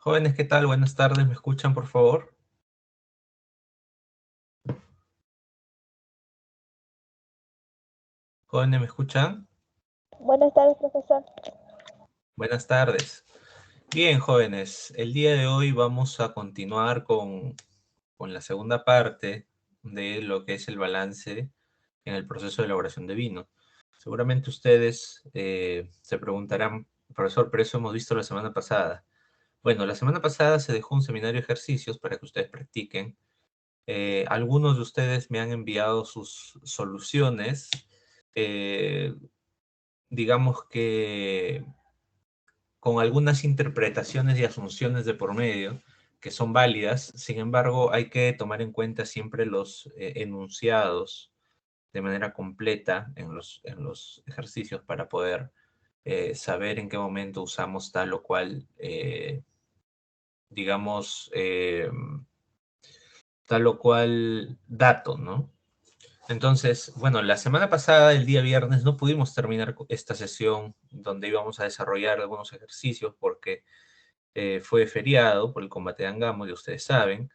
Jóvenes, ¿qué tal? Buenas tardes, ¿me escuchan, por favor? Jóvenes, ¿me escuchan? Buenas tardes, profesor. Buenas tardes. Bien, jóvenes, el día de hoy vamos a continuar con la segunda parte de lo que es el balance en el proceso de elaboración de vino. Seguramente ustedes se preguntarán, profesor, pero eso hemos visto la semana pasada. Bueno, la semana pasada se dejó un seminario de ejercicios para que ustedes practiquen. Algunos de ustedes me han enviado sus soluciones. eh, digamos que con algunas interpretaciones y asunciones de por medio que son válidas. Sin embargo, hay que tomar en cuenta siempre los enunciados de manera completa en los ejercicios para poder saber en qué momento usamos tal o cual, digamos, tal o cual dato, ¿no? Entonces, bueno, la semana pasada, el día viernes, no pudimos terminar esta sesión donde íbamos a desarrollar algunos ejercicios porque fue feriado por el combate de Angamos, ya ustedes saben.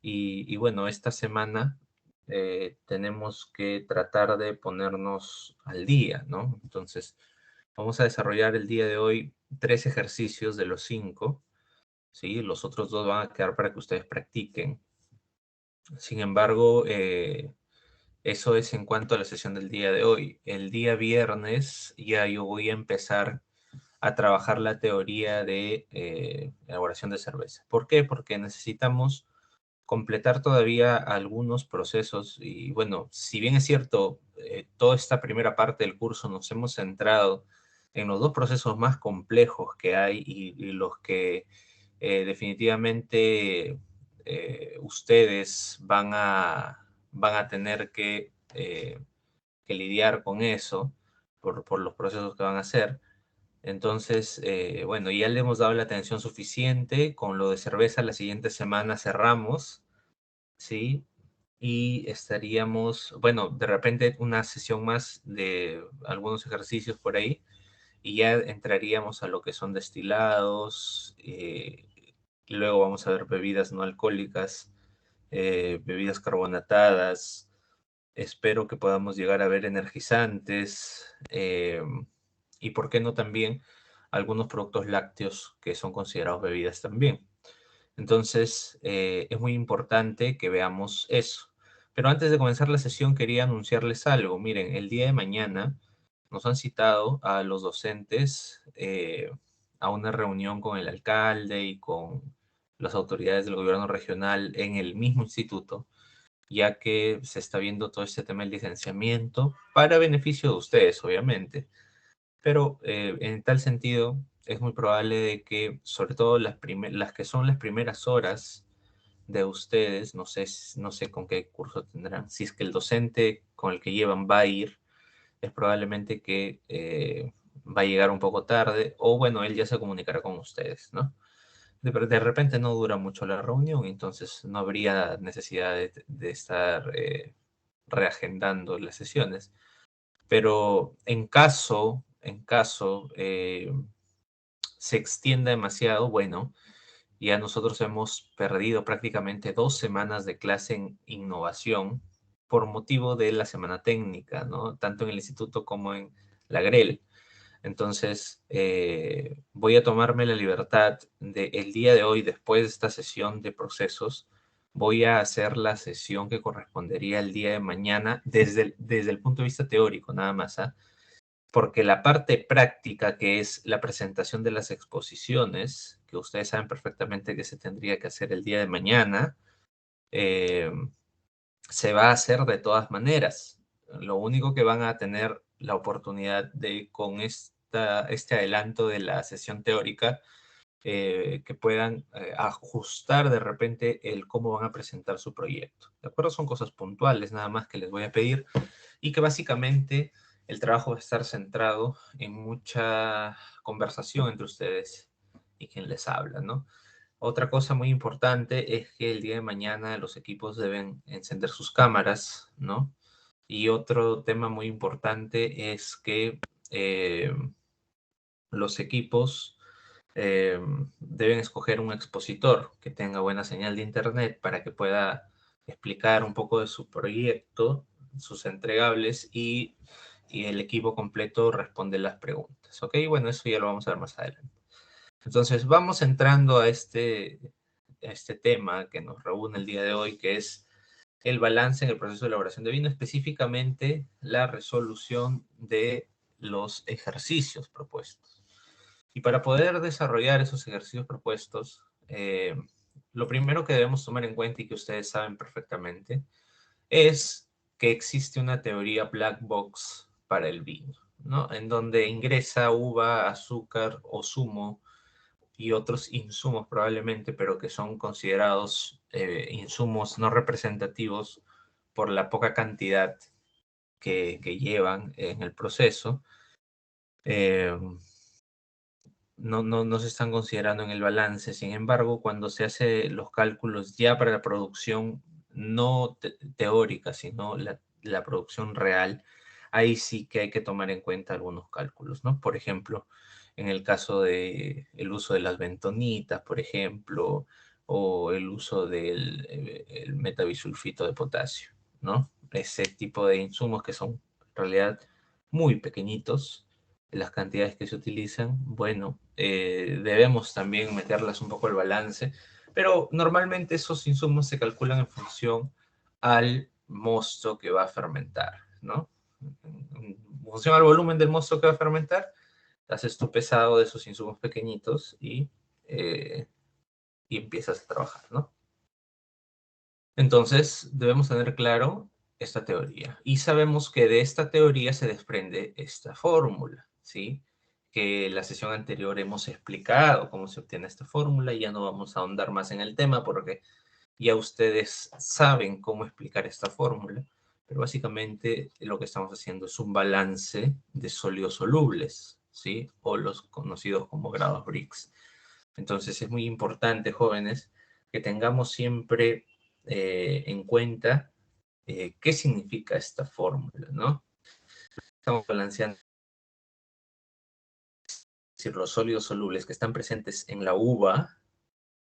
Y bueno, esta semana tenemos que tratar de ponernos al día, ¿no? Entonces, vamos a desarrollar el día de hoy 3 ejercicios de los 5, ¿sí? Los otros 2 van a quedar para que ustedes practiquen. Sin embargo, eso es en cuanto a la sesión del día de hoy. El día viernes ya yo voy a empezar a trabajar la teoría de elaboración de cerveza. ¿Por qué? Porque necesitamos completar todavía algunos procesos y bueno, si bien es cierto, toda esta primera parte del curso nos hemos centrado en los dos procesos más complejos que hay y los que definitivamente ustedes van a tener que lidiar con eso por los procesos que van a hacer. Entonces, bueno, ya le hemos dado la atención suficiente. Con lo de cerveza, la siguiente semana cerramos, ¿sí? Y estaríamos, bueno, de repente una sesión más de algunos ejercicios por ahí, y ya entraríamos a lo que son destilados, y luego vamos a ver bebidas no alcohólicas, bebidas carbonatadas. Espero que podamos llegar a ver energizantes, y por qué no también algunos productos lácteos que son considerados bebidas también. Entonces, es muy importante que veamos eso. Pero antes de comenzar la sesión, quería anunciarles algo. Miren, el día de mañana nos han citado a los docentes a una reunión con el alcalde y con las autoridades del gobierno regional en el mismo instituto, ya que se está viendo todo este tema del licenciamiento para beneficio de ustedes, obviamente. Pero en tal sentido, es muy probable de que, sobre todo las que son las primeras horas de ustedes, no sé, no sé con qué curso tendrán, si es que el docente con el que llevan va a ir, es probablemente que va a llegar un poco tarde, o bueno, él ya se comunicará con ustedes, ¿no? De repente no dura mucho la reunión, entonces no habría necesidad de estar reagendando las sesiones. Pero en caso se extienda demasiado, bueno, ya nosotros hemos perdido prácticamente 2 semanas de clase en innovación por motivo de la semana técnica, ¿no? Tanto en el instituto como en la Grel. Entonces, voy a tomarme la libertad de el día de hoy, después de esta sesión de procesos, voy a hacer la sesión que correspondería el día de mañana desde el punto de vista teórico, nada más, ¿ah? Porque la parte práctica, que es la presentación de las exposiciones, que ustedes saben perfectamente que se tendría que hacer el día de mañana, eh, se va a hacer de todas maneras. Lo único que van a tener la oportunidad de, con este adelanto de la sesión teórica, que puedan ajustar de repente el cómo van a presentar su proyecto. ¿De acuerdo? Son cosas puntuales nada más que les voy a pedir y que básicamente el trabajo va a estar centrado en mucha conversación entre ustedes y quien les habla, ¿no? Otra cosa muy importante es que el día de mañana los equipos deben encender sus cámaras, ¿no? Y otro tema muy importante es que los equipos deben escoger un expositor que tenga buena señal de internet para que pueda explicar un poco de su proyecto, sus entregables y el equipo completo responde las preguntas. ¿Ok? Bueno, eso ya lo vamos a ver más adelante. Entonces, vamos entrando a este tema que nos reúne el día de hoy, que es el balance en el proceso de elaboración de vino, específicamente la resolución de los ejercicios propuestos. Y para poder desarrollar esos ejercicios propuestos, lo primero que debemos tomar en cuenta y que ustedes saben perfectamente es que existe una teoría black box para el vino, ¿no? En donde ingresa uva, azúcar o zumo y otros insumos probablemente, pero que son considerados insumos no representativos por la poca cantidad que llevan en el proceso. Eh, no se están considerando en el balance. Sin embargo, cuando se hace los cálculos ya para la producción no teórica, sino la producción real, ahí sí que hay que tomar en cuenta algunos cálculos, ¿no? Por ejemplo, en el caso de el uso de las bentonitas, por ejemplo, o el uso del el metabisulfito de potasio, ¿no? Ese tipo de insumos que son en realidad muy pequeñitos, las cantidades que se utilizan, bueno, debemos también meterlas un poco al balance, pero normalmente esos insumos se calculan en función al mosto que va a fermentar, ¿no? En función al volumen del mosto que va a fermentar, haces tu pesado de esos insumos pequeñitos y empiezas a trabajar, ¿no? Entonces, debemos tener claro esta teoría. Y sabemos que de esta teoría se desprende esta fórmula, ¿sí? Que en la sesión anterior hemos explicado cómo se obtiene esta fórmula y ya no vamos a ahondar más en el tema porque ya ustedes saben cómo explicar esta fórmula. Pero básicamente lo que estamos haciendo es un balance de sólidos solubles, ¿sí? O los conocidos como grados Brix. Entonces es muy importante, jóvenes, que tengamos siempre en cuenta qué significa esta fórmula, ¿no? Estamos balanceando, es decir, los sólidos solubles que están presentes en la uva,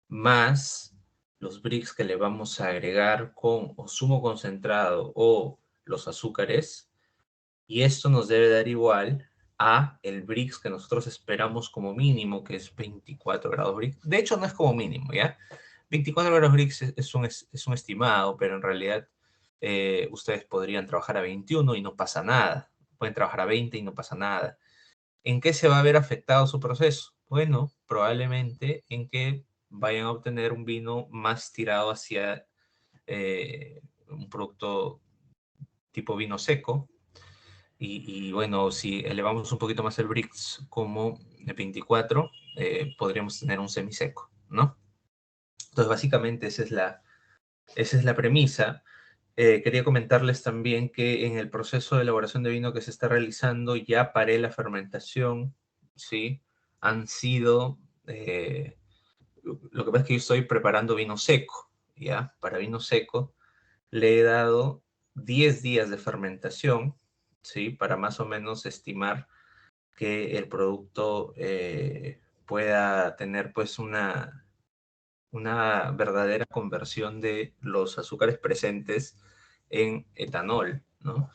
más los Brix que le vamos a agregar con o zumo concentrado o los azúcares, y esto nos debe dar igual a el Brix que nosotros esperamos como mínimo, que es 24 grados Brix. De hecho, no es como mínimo, ¿ya? 24 grados Brix es un estimado, pero en realidad ustedes podrían trabajar a 21 y no pasa nada. Pueden trabajar a 20 y no pasa nada. ¿En qué se va a ver afectado su proceso? Bueno, probablemente en que vayan a obtener un vino más tirado hacia un producto tipo vino seco. Bueno, si elevamos un poquito más el Brix como de 24, podríamos tener un semiseco, ¿no? Entonces, básicamente esa es la premisa. Quería comentarles también que en el proceso de elaboración de vino que se está realizando, ya paré la fermentación, ¿sí? Han sido, lo que pasa es que yo estoy preparando vino seco, ¿ya? Para vino seco le he dado 10 días de fermentación, ¿sí? Para más o menos estimar que el producto pueda tener pues una verdadera conversión de los azúcares presentes en etanol, ¿no?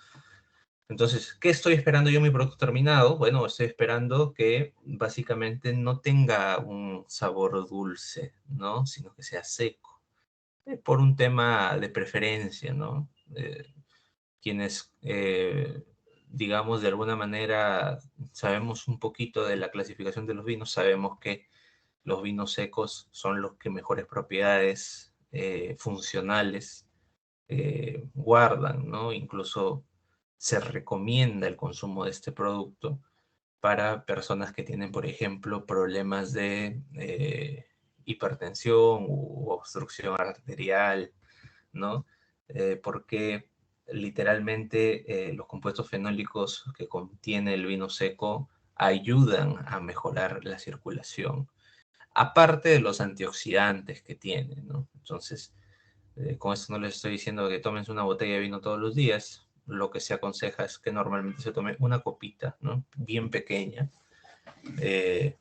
Entonces, ¿qué estoy esperando yo en mi producto terminado? Bueno, estoy esperando que básicamente no tenga un sabor dulce, ¿no? Sino que sea seco, por un tema de preferencia, ¿no? Quienes, digamos, de alguna manera sabemos un poquito de la clasificación de los vinos, sabemos que los vinos secos son los que mejores propiedades funcionales guardan, ¿no? Incluso se recomienda el consumo de este producto para personas que tienen, por ejemplo, problemas de hipertensión u obstrucción arterial, ¿no? Porque literalmente los compuestos fenólicos que contiene el vino seco ayudan a mejorar la circulación, aparte de los antioxidantes que tiene, ¿no? Entonces, con esto no les estoy diciendo que tomen una botella de vino todos los días. Lo que se aconseja es que normalmente se tome una copita, ¿no? Bien pequeña, eh,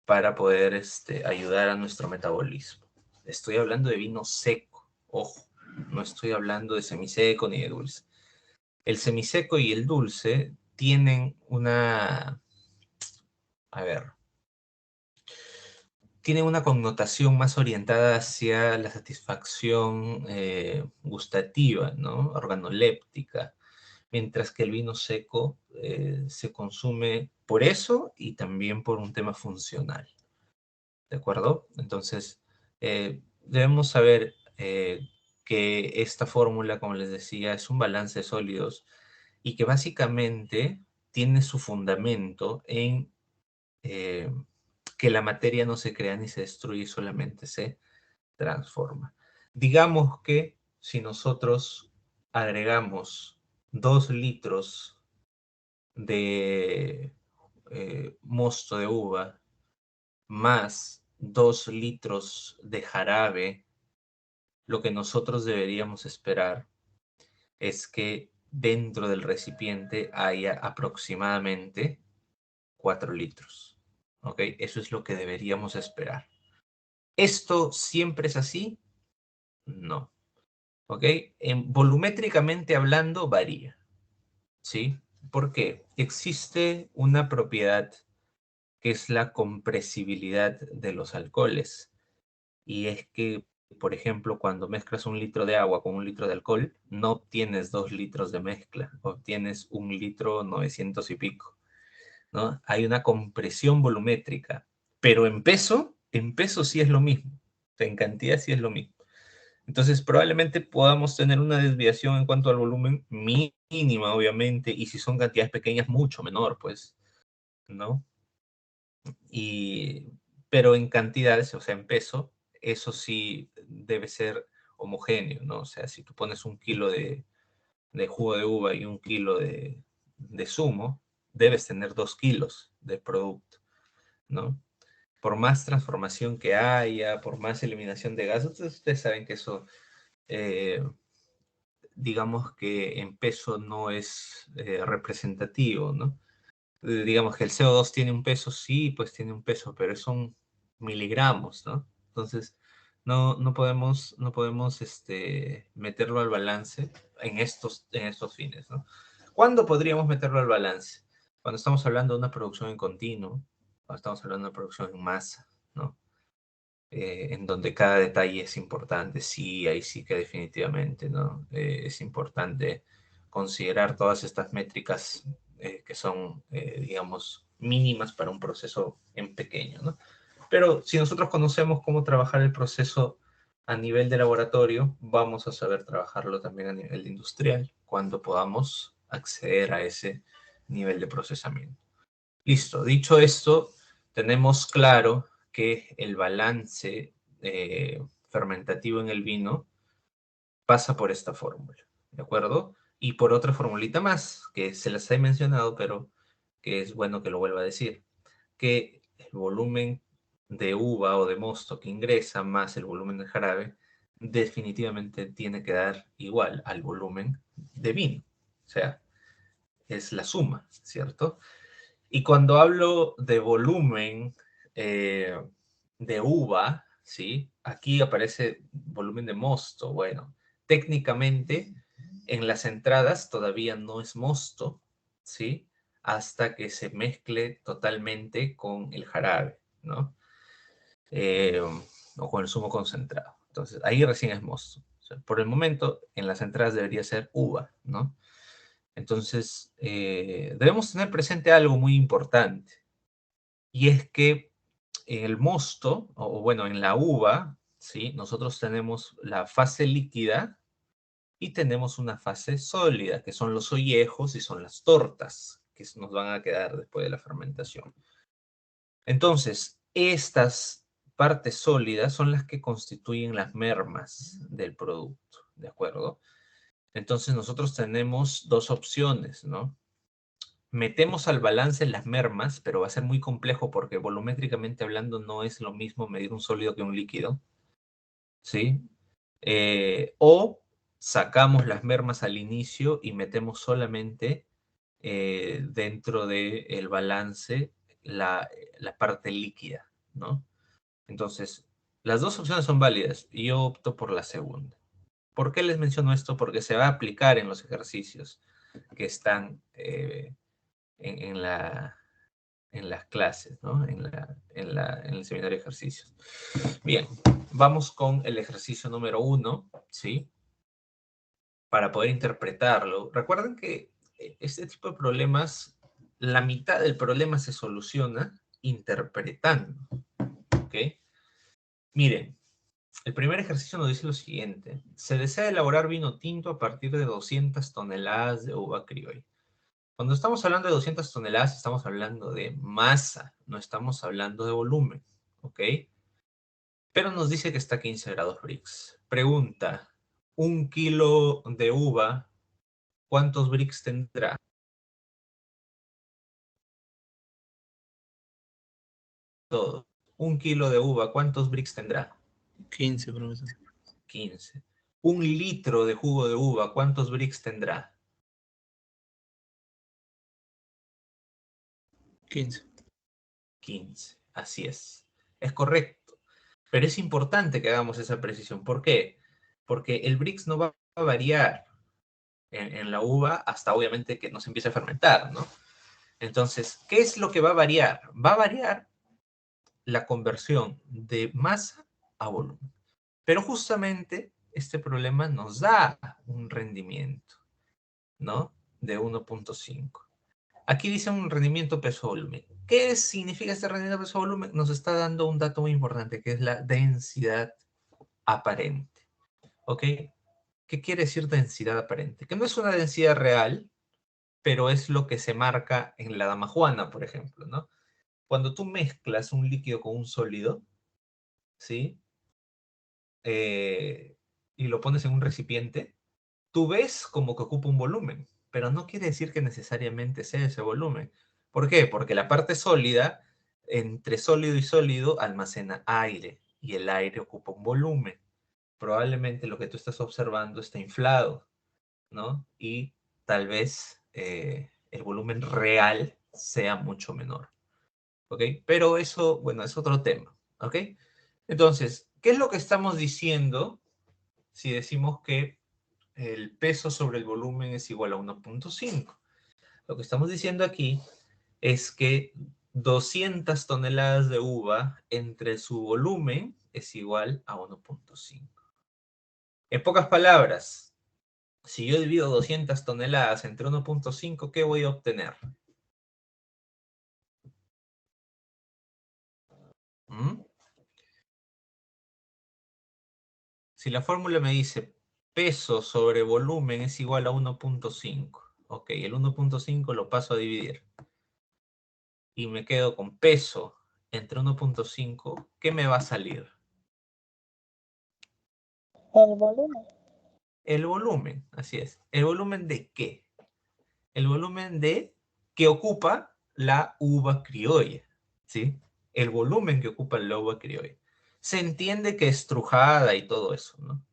para poder ayudar a nuestro metabolismo. Estoy hablando de vino seco, ojo, no estoy hablando de semiseco ni de dulce. El semiseco y el dulce tienen tienen una connotación más orientada hacia la satisfacción gustativa, ¿no? Organoléptica, mientras que el vino seco se consume por eso y también por un tema funcional. ¿De acuerdo? Entonces, debemos saber que esta fórmula, como les decía, es un balance de sólidos y que básicamente tiene su fundamento en eh, que la materia no se crea ni se destruye, solamente se transforma. Digamos que si nosotros agregamos 2 litros de mosto de uva más 2 litros de jarabe, lo que nosotros deberíamos esperar es que dentro del recipiente haya aproximadamente 4 litros. ¿Ok? Eso es lo que deberíamos esperar. ¿Esto siempre es así? No. ¿Ok? Volumétricamente hablando, varía. ¿Sí? ¿Por qué? Existe una propiedad que es la compresibilidad de los alcoholes. Y es que, por ejemplo, cuando mezclas 1 litro de agua con 1 litro de alcohol, no obtienes 2 litros de mezcla, obtienes 1 litro 900 y pico, ¿no? Hay una compresión volumétrica, pero en peso sí es lo mismo, en cantidad sí es lo mismo. Entonces, probablemente podamos tener una desviación en cuanto al volumen mínima, obviamente, y si son cantidades pequeñas, mucho menor, pues, ¿no? Y, pero en cantidades, o sea, en peso, eso sí debe ser homogéneo, ¿no? O sea, si tú pones 1 kilo de jugo de uva y 1 kilo de zumo, debes tener 2 kilos de producto, ¿no? Por más transformación que haya, por más eliminación de gas, ustedes saben que eso, eh, digamos que en peso no es representativo, ¿no? Digamos que el CO2 tiene un peso, sí, pues tiene un peso, pero son miligramos, ¿no? Entonces, no podemos meterlo al balance en estos fines, ¿no? ¿Cuándo podríamos meterlo al balance? Cuando estamos hablando de una producción en continuo, cuando estamos hablando de una producción en masa, ¿no? En donde cada detalle es importante, sí, ahí sí que definitivamente, ¿no? Es importante considerar todas estas métricas que son, digamos, mínimas para un proceso en pequeño, ¿no? Pero si nosotros conocemos cómo trabajar el proceso a nivel de laboratorio, vamos a saber trabajarlo también a nivel industrial cuando podamos acceder a ese nivel de procesamiento. Listo, dicho esto, tenemos claro que el balance fermentativo en el vino pasa por esta fórmula, ¿de acuerdo? Y por otra formulita más, que se las he mencionado, pero que es bueno que lo vuelva a decir, que el volumen de uva o de mosto que ingresa más el volumen de jarabe definitivamente tiene que dar igual al volumen de vino. O sea, es la suma, ¿cierto? Y cuando hablo de volumen eh, de uva, ¿sí? Aquí aparece volumen de mosto. Bueno, técnicamente en las entradas todavía no es mosto, ¿sí? Hasta que se mezcle totalmente con el jarabe, ¿no? Eh, o con el zumo concentrado. Entonces, ahí recién es mosto. O sea, por el momento, en las entradas debería ser uva, ¿no? Entonces, debemos tener presente algo muy importante, y es que en el mosto, o bueno, en la uva, ¿sí? Nosotros tenemos la fase líquida y tenemos una fase sólida, que son los ollejos y son las tortas que nos van a quedar después de la fermentación. Entonces, estas partes sólidas son las que constituyen las mermas del producto, ¿de acuerdo? Entonces, nosotros tenemos dos opciones, ¿no? Metemos al balance las mermas, pero va a ser muy complejo porque volumétricamente hablando no es lo mismo medir un sólido que un líquido, ¿sí? O sacamos las mermas al inicio y metemos solamente dentro del balance la parte líquida, ¿no? Entonces, las dos opciones son válidas y yo opto por la segunda. ¿Por qué les menciono esto? Porque se va a aplicar en los ejercicios que están en las clases, ¿no? En el seminario de ejercicios. Bien, vamos con el ejercicio número 1, ¿sí? Para poder interpretarlo. Recuerden que este tipo de problemas, la mitad del problema se soluciona interpretando, ¿ok? Miren, el primer ejercicio nos dice lo siguiente. Se desea elaborar vino tinto a partir de 200 toneladas de uva criolla. Cuando estamos hablando de 200 toneladas, estamos hablando de masa, no estamos hablando de volumen, ¿ok? Pero nos dice que está a 15 grados Brix. Pregunta, ¿un kilo de uva cuántos Brix tendrá? Todo. Un kilo de uva, ¿cuántos Brix tendrá? 15, profesor. 15. Un litro de jugo de uva, ¿cuántos Brix tendrá? 15. 15. Así es. Es correcto. Pero es importante que hagamos esa precisión. ¿Por qué? Porque el Brix no va a variar en la uva hasta obviamente que no se empiece a fermentar, ¿no? Entonces, ¿qué es lo que va a variar? Va a variar la conversión de masa a volumen. Pero justamente este problema nos da un rendimiento, ¿no? De 1.5. Aquí dice un rendimiento peso-volumen. ¿Qué significa este rendimiento peso-volumen? Nos está dando un dato muy importante, que es la densidad aparente. ¿Ok? ¿Qué quiere decir densidad aparente? Que no es una densidad real, pero es lo que se marca en la damajuana, por ejemplo, ¿no? Cuando tú mezclas un líquido con un sólido, ¿sí? Y lo pones en un recipiente, tú ves como que ocupa un volumen, pero no quiere decir que necesariamente sea ese volumen. ¿Por qué? Porque la parte sólida, entre sólido y sólido, almacena aire y el aire ocupa un volumen. Probablemente lo que tú estás observando está inflado, ¿no? Y tal vez el volumen real sea mucho menor, ¿ok? Pero eso, bueno, es otro tema, ¿ok? Entonces, ¿qué es lo que estamos diciendo si decimos que el peso sobre el volumen es igual a 1.5? Lo que estamos diciendo aquí es que 200 toneladas de uva entre su volumen es igual a 1.5. En pocas palabras, si yo divido 200 toneladas entre 1.5, ¿qué voy a obtener? ¿Mm? Si la fórmula me dice peso sobre volumen es igual a 1.5, ok, el 1.5 lo paso a dividir y me quedo con peso entre 1.5, ¿qué me va a salir? El volumen. El volumen, así es. ¿El volumen de qué? El volumen de que ocupa la uva criolla, ¿sí? El volumen que ocupa la uva criolla. Se entiende que estrujada y todo eso, ¿no?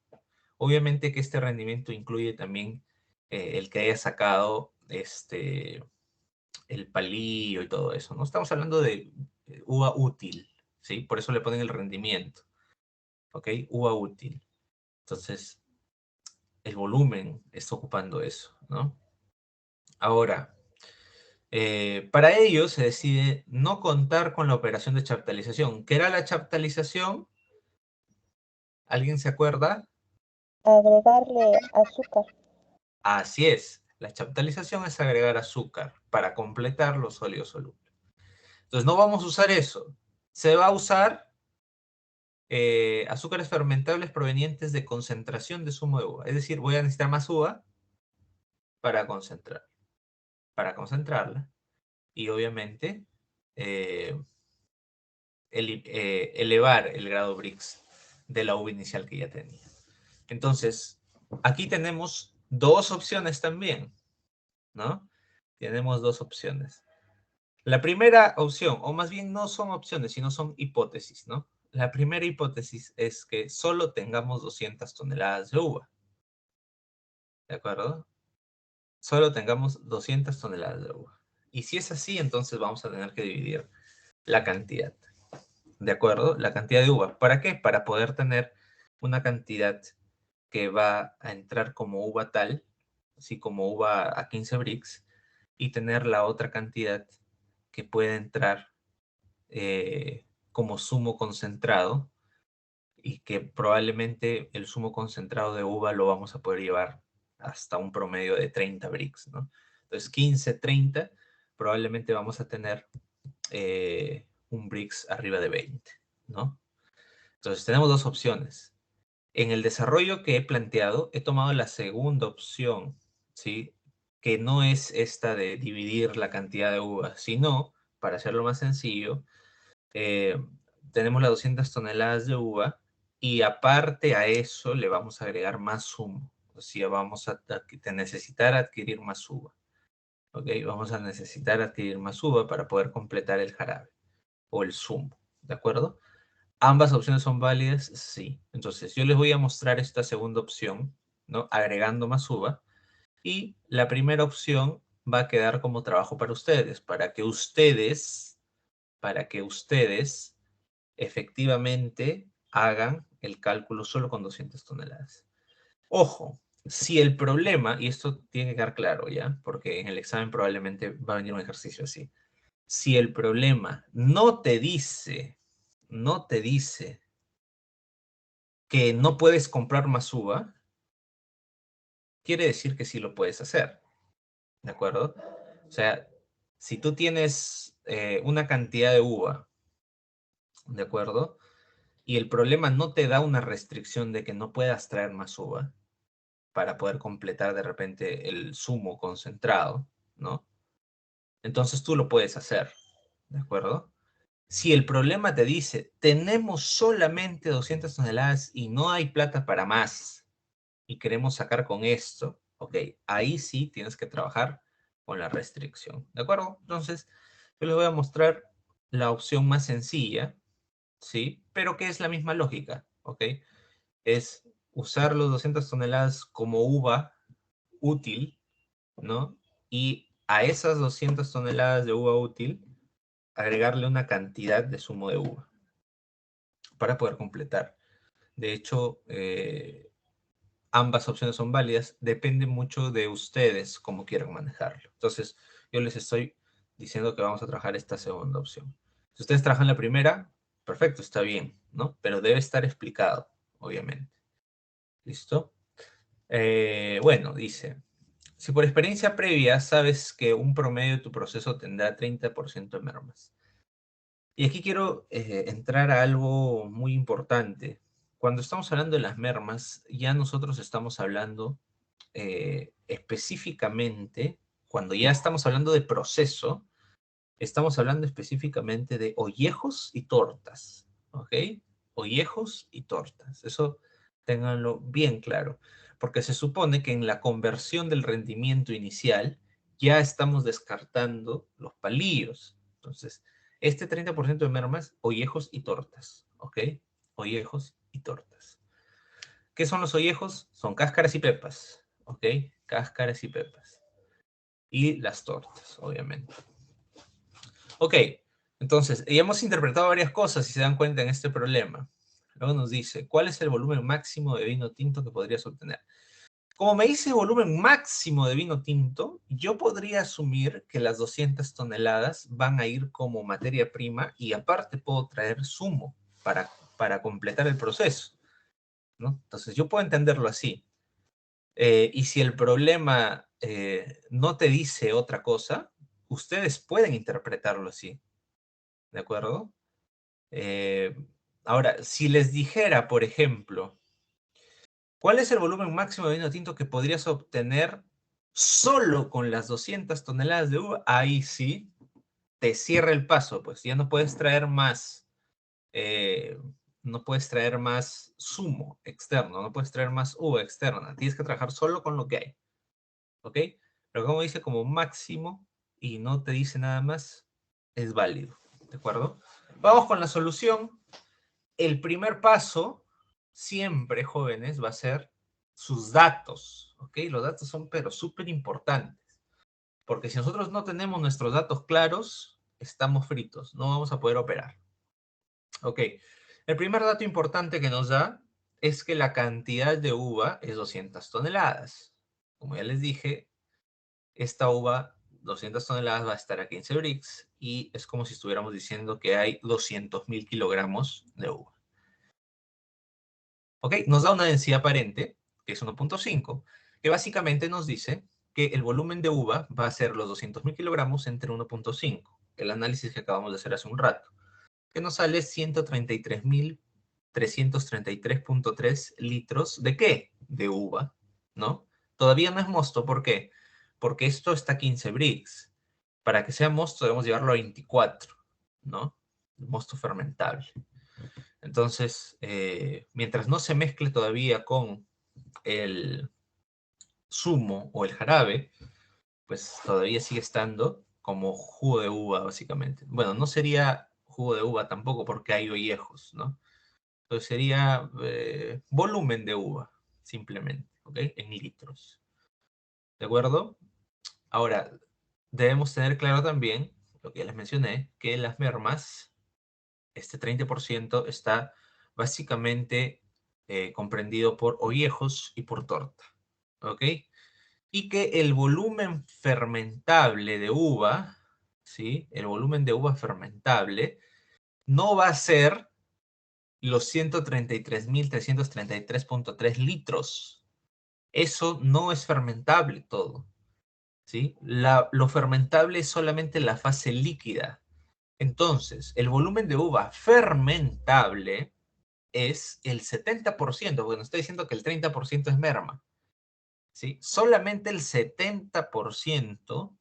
Obviamente que este rendimiento incluye también el que haya sacado el palillo y todo eso, ¿no? Estamos hablando de uva útil, ¿sí? Por eso le ponen el rendimiento, ¿ok? Uva útil. Entonces, el volumen está ocupando eso, ¿no? Ahora, para ello se decide no contar con la operación de chaptalización. ¿Qué era la chaptalización? ¿Alguien se acuerda? Agregarle azúcar. Así es. La chaptalización es agregar azúcar para completar los sólidos solubles. Entonces no vamos a usar eso. Se va a usar azúcares fermentables provenientes de concentración de zumo de uva. Es decir, voy a necesitar más uva para concentrar, para concentrarla y obviamente eh, elevar el grado Brix de la uva inicial que ya tenía. Entonces, aquí tenemos dos opciones también, ¿no? Tenemos dos opciones. La primera opción, o más bien no son opciones, sino son hipótesis, ¿no? La primera hipótesis es que solo tengamos 200 toneladas de uva, ¿de acuerdo? Solo tengamos 200 toneladas de uva. Y si es así, entonces vamos a tener que dividir la cantidad, ¿De acuerdo? La cantidad de uva. ¿Para qué? Para poder tener una cantidad que va a entrar como uva tal, así como uva a 15 bricks, y tener la otra cantidad que puede entrar como zumo concentrado, y que probablemente el zumo concentrado de uva lo vamos a poder llevar hasta un promedio de 30 bricks, ¿no? Entonces 15, 30, probablemente vamos a tener un bricks arriba de 20, ¿no? Entonces tenemos dos opciones. En el desarrollo que he planteado, he tomado la segunda opción, ¿sí? Que no es esta de dividir la cantidad de uvas, sino, para hacerlo más sencillo, eh, tenemos las 200 toneladas de uva y aparte a eso le vamos a agregar más zumo. O sea, vamos a necesitar adquirir más uva. ¿Ok? Vamos a necesitar adquirir más uva para poder completar el jarabe o el zumo. ¿De acuerdo? ¿Ambas opciones son válidas? Sí. Entonces, yo les voy a mostrar esta segunda opción, ¿no? Agregando más uva. Y la primera opción va a quedar como trabajo para que ustedes efectivamente hagan el cálculo solo con 200 toneladas. Ojo, si el problema, y esto tiene que quedar claro ya, porque en el examen probablemente va a venir un ejercicio así. Si el problema no te dice que no puedes comprar más uva, quiere decir que sí lo puedes hacer, ¿de acuerdo? O sea, si tú tienes una cantidad de uva, ¿de acuerdo? Y el problema no te da una restricción de que no puedas traer más uva para poder completar de repente el zumo concentrado, ¿no? Entonces tú lo puedes hacer, ¿de acuerdo? Si el problema te dice, tenemos solamente 200 toneladas y no hay plata para más, y queremos sacar con esto, ok, ahí sí tienes que trabajar con la restricción, ¿de acuerdo? Entonces, yo les voy a mostrar la opción más sencilla, ¿sí? Pero que es la misma lógica, ¿ok? Es usar los 200 toneladas como uva útil, ¿no? Y a esas 200 toneladas de uva útil, agregarle una cantidad de zumo de uva para poder completar. De hecho, ambas opciones son válidas, depende mucho de ustedes cómo quieran manejarlo. Entonces, yo les estoy diciendo que vamos a trabajar esta segunda opción. Si ustedes trabajan la primera, perfecto, está bien, ¿no? Pero debe estar explicado, obviamente. ¿Listo? Bueno, dice, si por experiencia previa sabes que un promedio de tu proceso tendrá 30% de mermas. Y aquí quiero entrar a algo muy importante. Cuando estamos hablando de las mermas, ya nosotros estamos hablando específicamente, cuando ya estamos hablando de proceso, estamos hablando específicamente de ollejos y tortas, ¿ok? Ollejos y tortas, eso ténganlo bien claro, porque se supone que en la conversión del rendimiento inicial ya estamos descartando los palillos. Entonces, este 30% de mermas, ollejos y tortas, ¿ok? Ollejos y tortas. ¿Qué son los ollejos? Son cáscaras y pepas, ¿ok? Cáscaras y pepas. Y las tortas, obviamente. Ok, entonces, ya hemos interpretado varias cosas, si se dan cuenta, en este problema. Luego nos dice, ¿cuál es el volumen máximo de vino tinto que podrías obtener? Como me dice volumen máximo de vino tinto, yo podría asumir que las 200 toneladas van a ir como materia prima y aparte puedo traer zumo para completar el proceso, ¿no? Entonces, yo puedo entenderlo así. Y si el problema no te dice otra cosa, ustedes pueden interpretarlo así, ¿de acuerdo? Eh, Ahora, si les dijera, por ejemplo, ¿cuál es el volumen máximo de vino tinto que podrías obtener solo con las 200 toneladas de uva? Ahí sí, te cierra el paso, pues ya no puedes traer más, eh, no puedes traer más zumo externo, no puedes traer más uva externa, tienes que trabajar solo con lo que hay, ¿ok? Pero como dice como máximo y no te dice nada más, es válido, ¿de acuerdo? Vamos con la solución. El primer paso, siempre, jóvenes, va a ser sus datos, ¿ok? Los datos son, pero súper importantes, porque si nosotros no tenemos nuestros datos claros, estamos fritos, no vamos a poder operar. Ok. El primer dato importante que nos da es que la cantidad de uva es 200 toneladas. Como ya les dije, esta uva, 200 toneladas, va a estar a 15 bricks y es como si estuviéramos diciendo que hay 200.000 kilogramos de uva. ¿Ok? Nos da una densidad aparente, que es 1.5, que básicamente nos dice que el volumen de uva va a ser los 200.000 kilogramos entre 1.5, el análisis que acabamos de hacer hace un rato, que nos sale 133.333.3 litros ¿de qué? De uva, ¿no? Todavía no es mosto, ¿por qué? Porque esto está a 15 brix. Para que sea mosto debemos llevarlo a 24, ¿no? Mosto fermentable. Entonces, mientras no se mezcle todavía con el zumo o el jarabe, pues todavía sigue estando como jugo de uva, básicamente. Bueno, no sería jugo de uva tampoco porque hay ollejos, ¿no? Entonces sería volumen de uva, simplemente, ¿ok? En litros. ¿De acuerdo? Ahora, debemos tener claro también, lo que ya les mencioné, que las mermas, este 30% está básicamente comprendido por ollejos y por torta, ¿ok? Y que el volumen fermentable de uva, ¿sí? El volumen de uva fermentable no va a ser los 133.333.3 litros. Eso no es fermentable todo, ¿sí? Lo fermentable es solamente la fase líquida. Entonces, el volumen de uva fermentable es el 70%, porque nos está diciendo que el 30% es merma, ¿sí? Solamente el 70%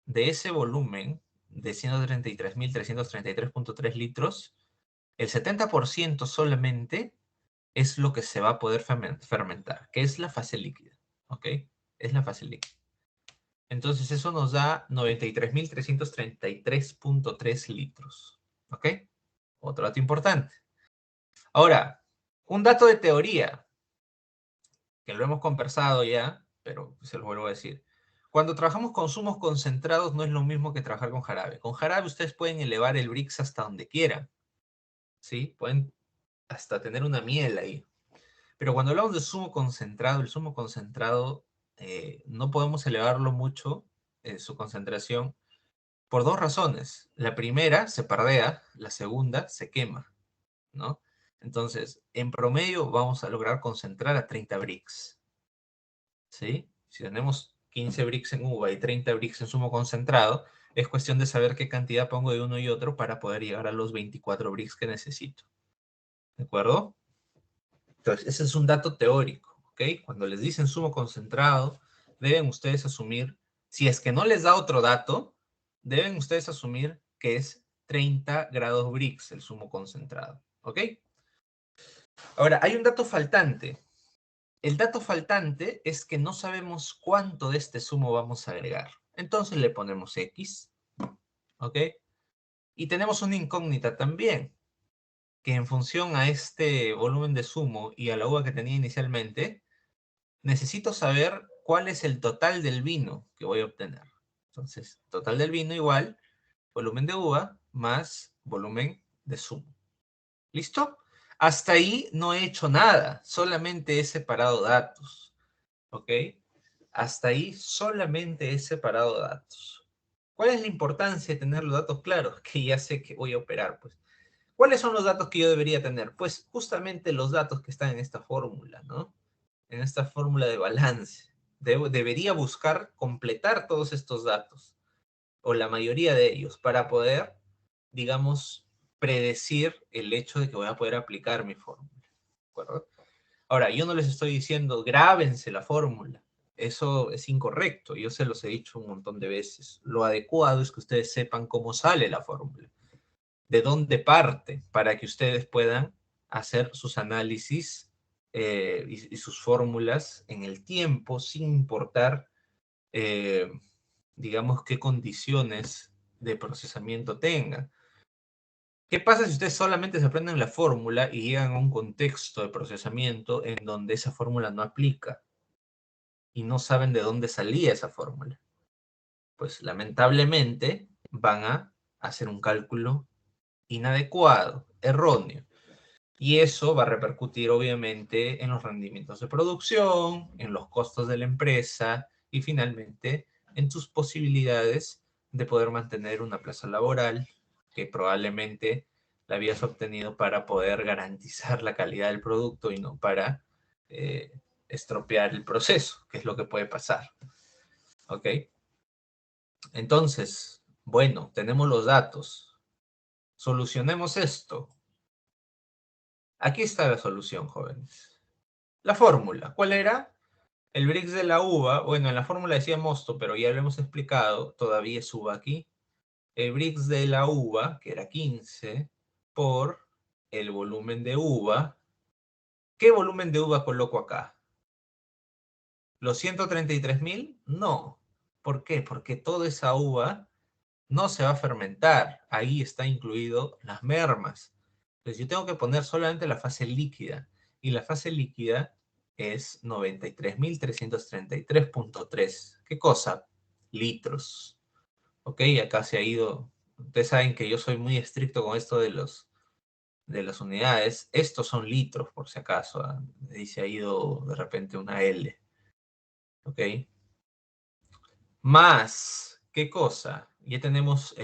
de ese volumen de 133.333.3 litros, el 70% solamente es lo que se va a poder fermentar, que es la fase líquida, ¿ok? Es la fase líquida. Entonces eso nos da 93.333.3 litros, ¿ok? Otro dato importante. Ahora, un dato de teoría, que lo hemos conversado ya, pero se lo vuelvo a decir. Cuando trabajamos con zumos concentrados no es lo mismo que trabajar con jarabe. Con jarabe ustedes pueden elevar el Brix hasta donde quieran, ¿sí? Pueden hasta tener una miel ahí. Pero cuando hablamos de zumo concentrado, el zumo concentrado no podemos elevarlo mucho, su concentración, por dos razones. La primera, se pardea, la segunda, se quema, ¿no? Entonces, en promedio vamos a lograr concentrar a 30 brix, ¿sí? Si tenemos 15 brix en uva y 30 brix en zumo concentrado, es cuestión de saber qué cantidad pongo de uno y otro para poder llegar a los 24 brix que necesito. ¿De acuerdo? Entonces, ese es un dato teórico, ¿ok? Cuando les dicen zumo concentrado, deben ustedes asumir, si es que no les da otro dato, deben ustedes asumir que es 30 grados Brix el zumo concentrado, ¿ok? Ahora, hay un dato faltante. El dato faltante es que no sabemos cuánto de este zumo vamos a agregar. Entonces le ponemos X, ¿ok? Y tenemos una incógnita también, que en función a este volumen de zumo y a la uva que tenía inicialmente, necesito saber cuál es el total del vino que voy a obtener. Entonces, total del vino igual volumen de uva más volumen de zumo. ¿Listo? Hasta ahí no he hecho nada, solamente he separado datos. ¿Ok? Hasta ahí solamente he separado datos. ¿Cuál es la importancia de tener los datos claros? Que ya sé que voy a operar, pues. ¿Cuáles son los datos que yo debería tener? Pues justamente los datos que están en esta fórmula, ¿no? En esta fórmula de balance. Debería buscar completar todos estos datos, o la mayoría de ellos, para poder, digamos, predecir el hecho de que voy a poder aplicar mi fórmula. ¿De acuerdo? Ahora, yo no les estoy diciendo, grábense la fórmula. Eso es incorrecto. Yo se los he dicho un montón de veces. Lo adecuado es que ustedes sepan cómo sale la fórmula, de dónde parte, para que ustedes puedan hacer sus análisis y sus fórmulas en el tiempo, sin importar, eh, digamos, qué condiciones de procesamiento tengan. ¿Qué pasa si ustedes solamente se aprenden la fórmula y llegan a un contexto de procesamiento en donde esa fórmula no aplica y no saben de dónde salía esa fórmula? Pues lamentablemente van a hacer un cálculo inadecuado, erróneo. Y eso va a repercutir obviamente en los rendimientos de producción, en los costos de la empresa y finalmente en tus posibilidades de poder mantener una plaza laboral que probablemente la habías obtenido para poder garantizar la calidad del producto y no para eh, estropear el proceso, que es lo que puede pasar. ¿Ok? Entonces, bueno, tenemos los datos. Solucionemos esto. Aquí está la solución, jóvenes. La fórmula, ¿cuál era? El Brix de la uva, bueno, en la fórmula decía mosto, pero ya lo hemos explicado, todavía es uva aquí. El Brix de la uva, que era 15, por el volumen de uva. ¿Qué volumen de uva coloco acá? ¿Los 133.000? No. ¿Por qué? Porque toda esa uva no se va a fermentar. Ahí está incluido las mermas. Entonces yo tengo que poner solamente la fase líquida. Y la fase líquida es 93.333.3. ¿Qué cosa? Litros. Ok, acá se ha ido. Ustedes saben que yo soy muy estricto con esto de las unidades. Estos son litros, por si acaso. Ahí se ha ido de repente una L. Ok. Más, ¿qué cosa? Ya tenemos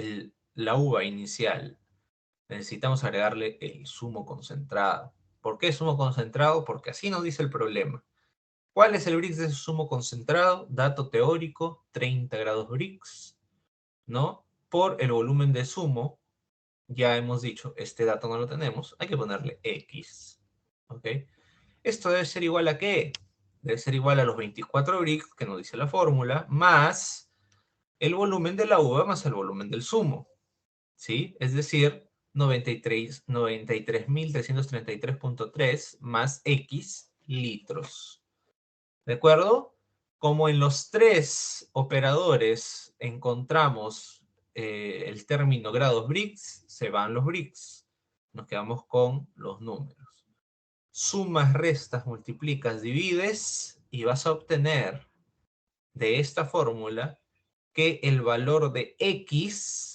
la uva inicial. Necesitamos agregarle el zumo concentrado. ¿Por qué zumo concentrado? Porque así nos dice el problema. ¿Cuál es el Brix de zumo concentrado? Dato teórico, 30 grados Brix, ¿no? Por el volumen de zumo, ya hemos dicho, este dato no lo tenemos, hay que ponerle X, ¿ok? Esto debe ser igual a ¿qué? Debe ser igual a los 24 Brix, que nos dice la fórmula, más el volumen de la uva más el volumen del zumo, ¿sí? Es decir, 93.333.3 más X litros. ¿De acuerdo? Como en los tres operadores encontramos el término grados Brix, se van los Brix. Nos quedamos con los números. Sumas, restas, multiplicas, divides y vas a obtener de esta fórmula que el valor de X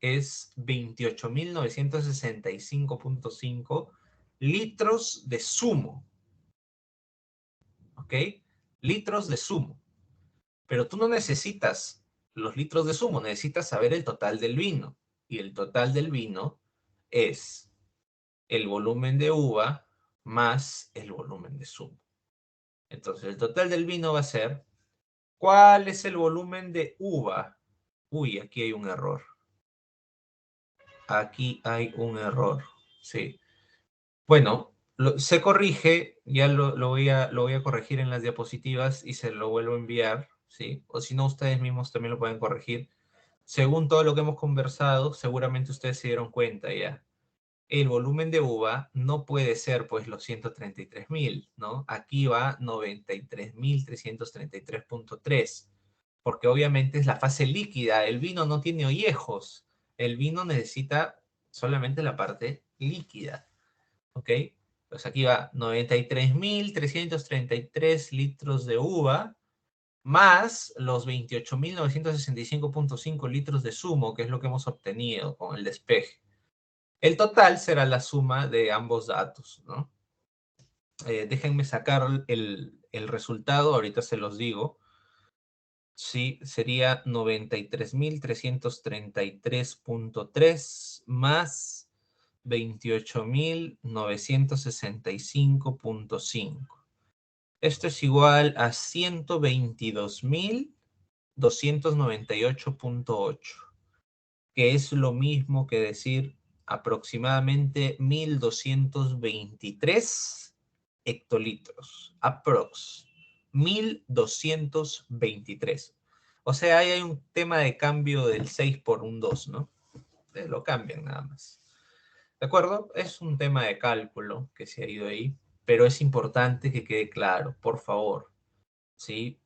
es 28.965.5 litros de zumo. ¿Ok? Litros de zumo. Pero tú no necesitas los litros de zumo, necesitas saber el total del vino. Y el total del vino es el volumen de uva más el volumen de zumo. Entonces, el total del vino va a ser, ¿cuál es el volumen de uva? Uy, aquí hay un error. Aquí hay un error. Sí. Bueno, se corrige, ya lo voy a corregir en las diapositivas y se lo vuelvo a enviar, ¿sí? O si no, ustedes mismos también lo pueden corregir. Según todo lo que hemos conversado, seguramente ustedes se dieron cuenta ya. El volumen de uva no puede ser pues los 133.000, ¿no? Aquí va 93.333.3, porque obviamente es la fase líquida. El vino no tiene ollejos. El vino necesita solamente la parte líquida. ¿Ok? Pues aquí va 93.333 litros de uva más los 28.965.5 litros de zumo, que es lo que hemos obtenido con el despeje. El total será la suma de ambos datos, ¿no? Déjenme sacar el resultado, ahorita se los digo. Sí, sería 93.333.3 más 28.965.5. Esto es igual a 122.298.8, que es lo mismo que decir aproximadamente 1.223 hectolitros. Aprox. 1.223. O sea, ahí hay un tema de cambio del 6 por un 2, ¿no? Lo cambian nada más. ¿De acuerdo? Es un tema de cálculo que se ha ido ahí, pero es importante que quede claro, por favor, ¿sí?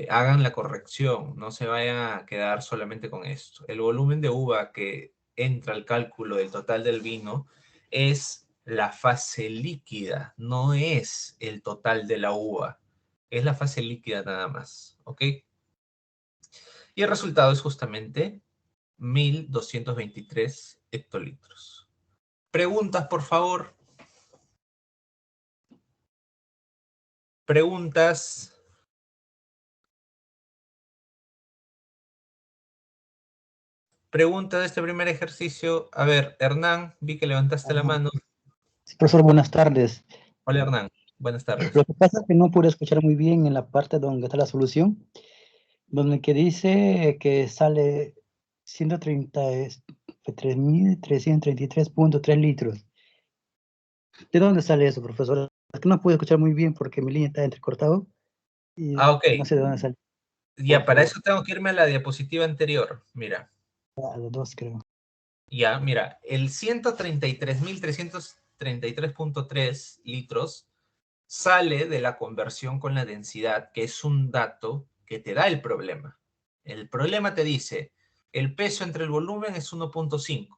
Hagan la corrección, no se vayan a quedar solamente con esto. El volumen de uva que entra al cálculo del total del vino es la fase líquida, no es el total de la uva, es la fase líquida nada más, ¿ok? Y el resultado es justamente 1.223 hectolitros. Preguntas, por favor. Preguntas. Pregunta de este primer ejercicio. A ver, Hernán, vi que levantaste la mano. Sí, profesor, buenas tardes. Hola, Hernán. Buenas tardes. Lo que pasa es que no pude escuchar muy bien en la parte donde está la solución, donde que dice que sale 133.333.3 litros. ¿De dónde sale eso, profesor? Es que no pude escuchar muy bien porque mi línea está entrecortado y Ok. no sé de dónde sale. Ya, Por para favor. eso tengo que irme a la diapositiva anterior. Mira. A los dos, creo. Ya, mira. El 133.333.3 litros sale de la conversión con la densidad, que es un dato que te da el problema. El problema te dice, el peso entre el volumen es 1.5.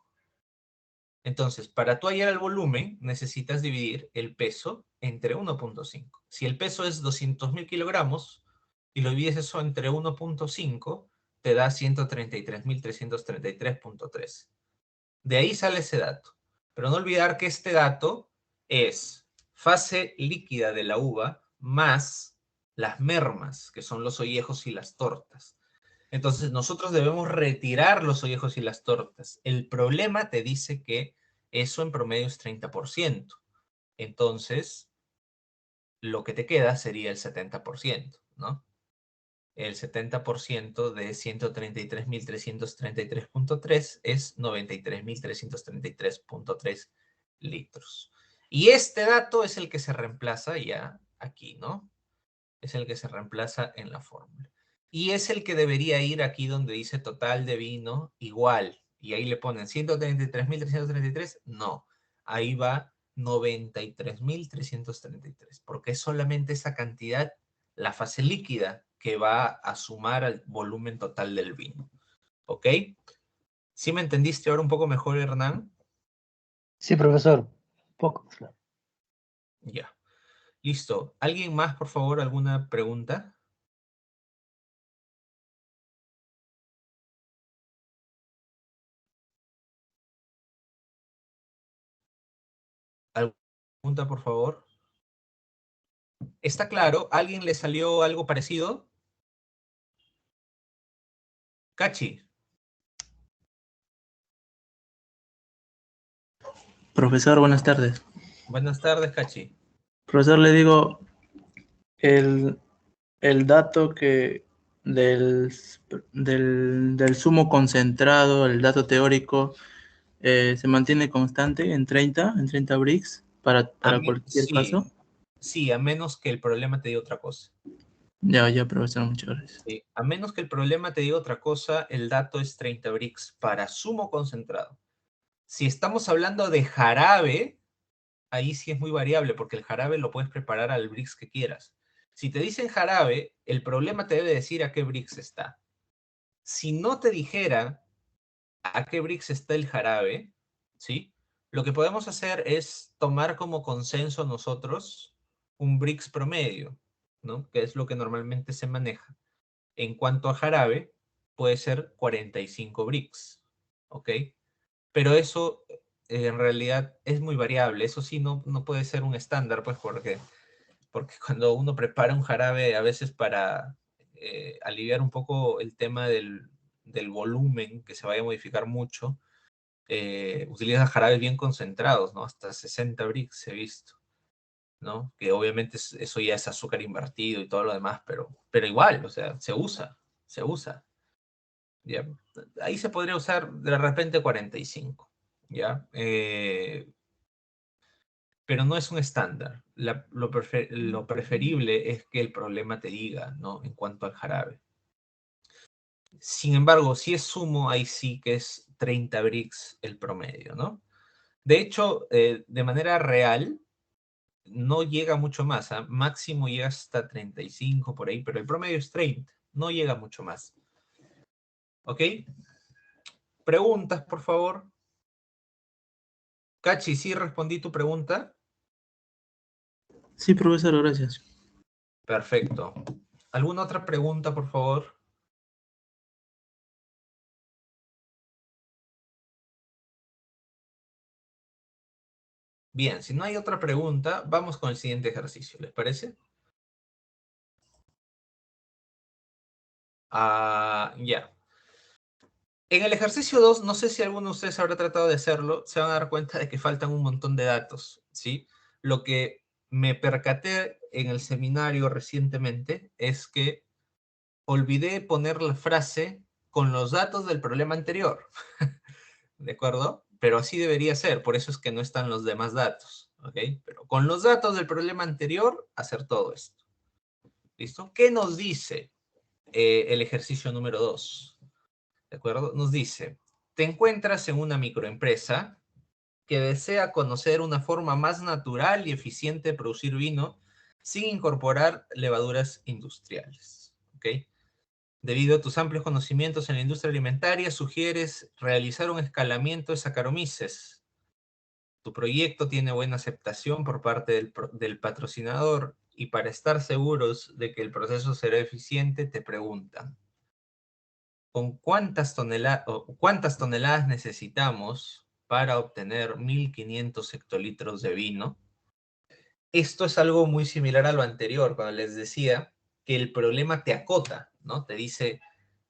Entonces, para tú hallar el volumen, necesitas dividir el peso entre 1.5. Si el peso es 200.000 kilogramos y lo divides eso entre 1.5, te da 133.333.3. De ahí sale ese dato. Pero no olvidar que este dato es fase líquida de la uva más las mermas, que son los ollejos y las tortas. Entonces, nosotros debemos retirar los ollejos y las tortas. El problema te dice que eso en promedio es 30%. Entonces, lo que te queda sería el 70%, ¿no? El 70% de 133.333.3 es 93.333.3 litros. Y este dato es el que se reemplaza ya aquí, ¿no? Es el que se reemplaza en la fórmula. Y es el que debería ir aquí donde dice total de vino igual. Y ahí le ponen 133.333. No, ahí va 93.333. Porque es solamente esa cantidad, la fase líquida, que va a sumar al volumen total del vino. ¿Ok? ¿Sí me entendiste ahora un poco mejor, Hernán? Sí, profesor. Poco, claro. Ya. Listo. ¿Alguien más, por favor, alguna pregunta? ¿Alguna pregunta, por favor? ¿Está claro? ¿Alguien le salió algo parecido? Cachi. Profesor, buenas tardes. Buenas tardes, Cachi. Profesor, le digo, el, el dato que del sumo concentrado, el dato teórico, se mantiene constante en 30 Brix para cualquier caso. Sí, a menos que el problema te diga otra cosa. Ya, profesor, muchas gracias. Sí, a menos que el problema te diga otra cosa, el dato es 30 Brix para sumo concentrado. Si estamos hablando de jarabe, ahí sí es muy variable, porque el jarabe lo puedes preparar al Brix que quieras. Si te dicen jarabe, el problema te debe decir a qué Brix está. Si no te dijera a qué Brix está el jarabe, ¿sí? Lo que podemos hacer es tomar como consenso nosotros un Brix promedio, ¿no? Que es lo que normalmente se maneja. En cuanto a jarabe, puede ser 45 Brix, ¿ok? Pero eso en realidad es muy variable. Eso sí, no puede ser un estándar, pues porque cuando uno prepara un jarabe a veces para aliviar un poco el tema del volumen, que se vaya a modificar mucho, utiliza jarabes bien concentrados, ¿no? Hasta 60 Brix he visto, ¿no? Que obviamente eso ya es azúcar invertido y todo lo demás, pero igual, o sea, se usa, ¿ya? Ahí se podría usar de repente 45, ¿ya? Pero no es un estándar. Lo preferible es que el problema te diga, ¿no? En cuanto al jarabe. Sin embargo, si es sumo, ahí sí que es 30 Brix el promedio, ¿no? De hecho, de manera real, no llega mucho más. ¿Ah? Máximo llega hasta 35 por ahí, pero el promedio es 30. No llega mucho más. ¿Ok? Preguntas, por favor. Cachi, ¿sí respondí tu pregunta? Sí, profesor, gracias. Perfecto. ¿Alguna otra pregunta, por favor? Bien, si no hay otra pregunta, vamos con el siguiente ejercicio, ¿les parece? Ya. En el ejercicio 2, no sé si alguno de ustedes habrá tratado de hacerlo, se van a dar cuenta de que faltan un montón de datos, ¿sí? Lo que me percaté en el seminario recientemente es que olvidé poner la frase con los datos del problema anterior, ¿de acuerdo? Pero así debería ser, por eso es que no están los demás datos, ¿ok? Pero con los datos del problema anterior, hacer todo esto. ¿Listo? ¿Qué nos dice el ejercicio número 2? ¿De acuerdo? Nos dice, te encuentras en una microempresa que desea conocer una forma más natural y eficiente de producir vino sin incorporar levaduras industriales, ¿ok? Debido a tus amplios conocimientos en la industria alimentaria, sugieres realizar un escalamiento de Saccharomyces. Tu proyecto tiene buena aceptación por parte del patrocinador y para estar seguros de que el proceso será eficiente, te preguntan, ¿con cuántas toneladas necesitamos para obtener 1500 hectolitros de vino? Esto es algo muy similar a lo anterior, cuando les decía que el problema te acota, ¿no? Te dice,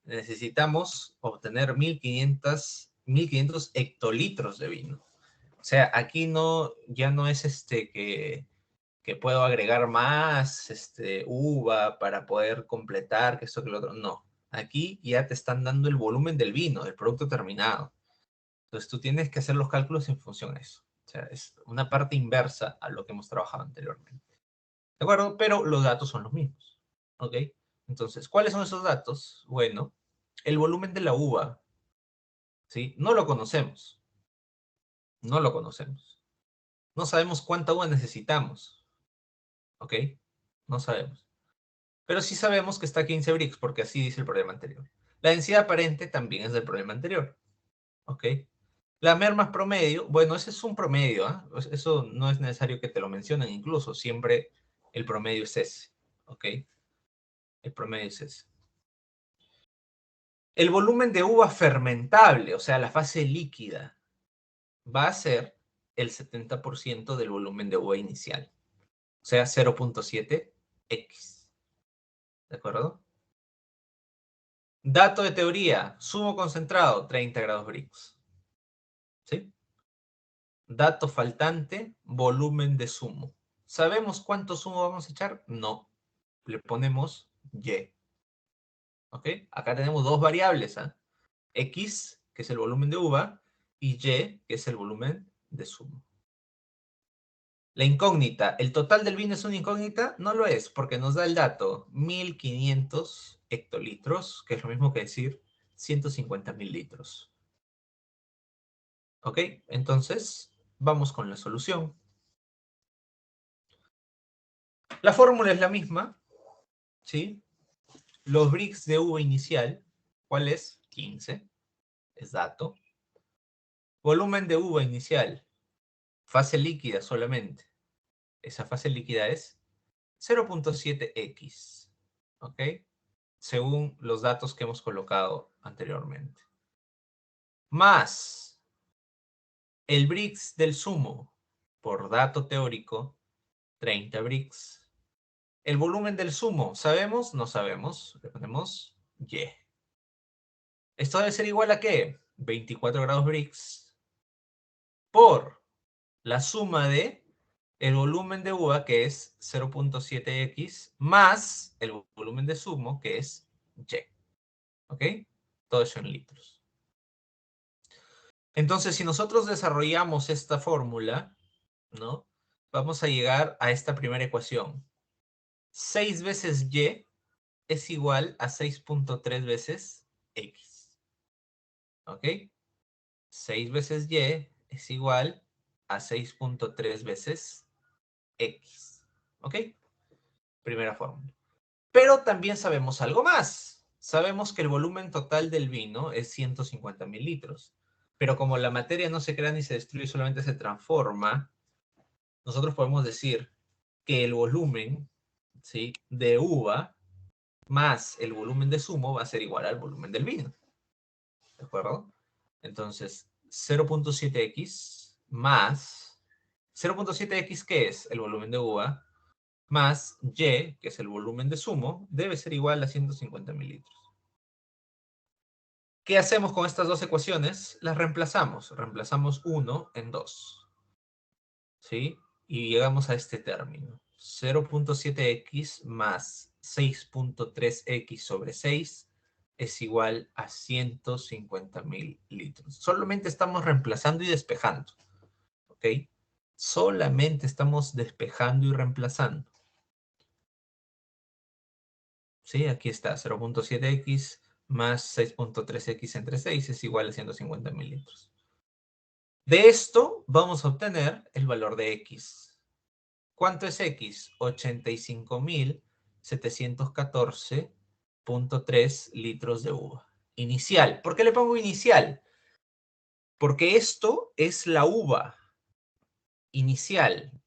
necesitamos obtener 1500 hectolitros de vino. O sea, aquí no, ya no es que puedo agregar más uva para poder completar que esto que lo otro. No, aquí ya te están dando el volumen del vino, del producto terminado. Entonces tú tienes que hacer los cálculos en función a eso. O sea, es una parte inversa a lo que hemos trabajado anteriormente. ¿De acuerdo? Pero los datos son los mismos. ¿Ok? Entonces, ¿cuáles son esos datos? Bueno, el volumen de la uva, ¿sí? No lo conocemos. No lo conocemos. No sabemos cuánta uva necesitamos. ¿Ok? No sabemos. Pero sí sabemos que está a 15 Brix, porque así dice el problema anterior. La densidad aparente también es del problema anterior. ¿Ok? La merma promedio, bueno, ese es un promedio, ¿ah? Eso no es necesario que te lo mencionen, incluso siempre el promedio es ese. ¿Ok? El promedio es ese. El volumen de uva fermentable, o sea, la fase líquida, va a ser el 70% del volumen de uva inicial. O sea, 0.7x. ¿De acuerdo? Dato de teoría, zumo concentrado, 30 grados Brix. ¿Sí? Dato faltante, volumen de zumo. ¿Sabemos cuánto zumo vamos a echar? No. Le ponemos Y. ¿Ok? Acá tenemos dos variables, ¿ah? X, que es el volumen de uva, y Y, que es el volumen de zumo. La incógnita, ¿el total del vino es una incógnita? No lo es, porque nos da el dato 1500 hectolitros, que es lo mismo que decir 150.000 litros. ¿Ok? Entonces, vamos con la solución. La fórmula es la misma, ¿sí? Los Brix de uva inicial, ¿cuál es? 15, es dato. Volumen de uva inicial, fase líquida solamente. Esa fase líquida es 0.7x, ¿ok? Según los datos que hemos colocado anteriormente. Más el Brix del zumo, por dato teórico, 30 Brix. El volumen del zumo, ¿sabemos? No sabemos. Le ponemos Y. Esto debe ser igual a ¿qué? 24 grados Brix por la suma de el volumen de uva, que es 0.7x, más el volumen de zumo, que es Y. ¿Ok? Todo eso en litros. Entonces, si nosotros desarrollamos esta fórmula, ¿no? Vamos a llegar a esta primera ecuación. 6 veces Y es igual a 6.3 veces X. ¿Ok? 6 veces Y es igual a 6.3 veces X. ¿Ok? Primera fórmula. Pero también sabemos algo más. Sabemos que el volumen total del vino es 150.000 litros. Pero como la materia no se crea ni se destruye, solamente se transforma, nosotros podemos decir que el volumen, ¿sí?, de uva más el volumen de zumo va a ser igual al volumen del vino. ¿De acuerdo? Entonces, 0.7x más 0.7x, ¿qué es? El volumen de uva, más Y, que es el volumen de zumo, debe ser igual a 150 mililitros. ¿Qué hacemos con estas dos ecuaciones? Las reemplazamos. Reemplazamos 1 en 2. ¿Sí? Y llegamos a este término. 0.7x más 6.3x sobre 6 es igual a 150.000 litros. Solamente estamos reemplazando y despejando. ¿Ok? Solamente estamos despejando y reemplazando. ¿Sí? Aquí está, 0.7x más 6.3x entre 6 es igual a 150.000 litros. De esto vamos a obtener el valor de x. ¿Cuánto es x? 85.714.3 litros de uva. Inicial. ¿Por qué le pongo inicial? Porque esto es la uva inicial,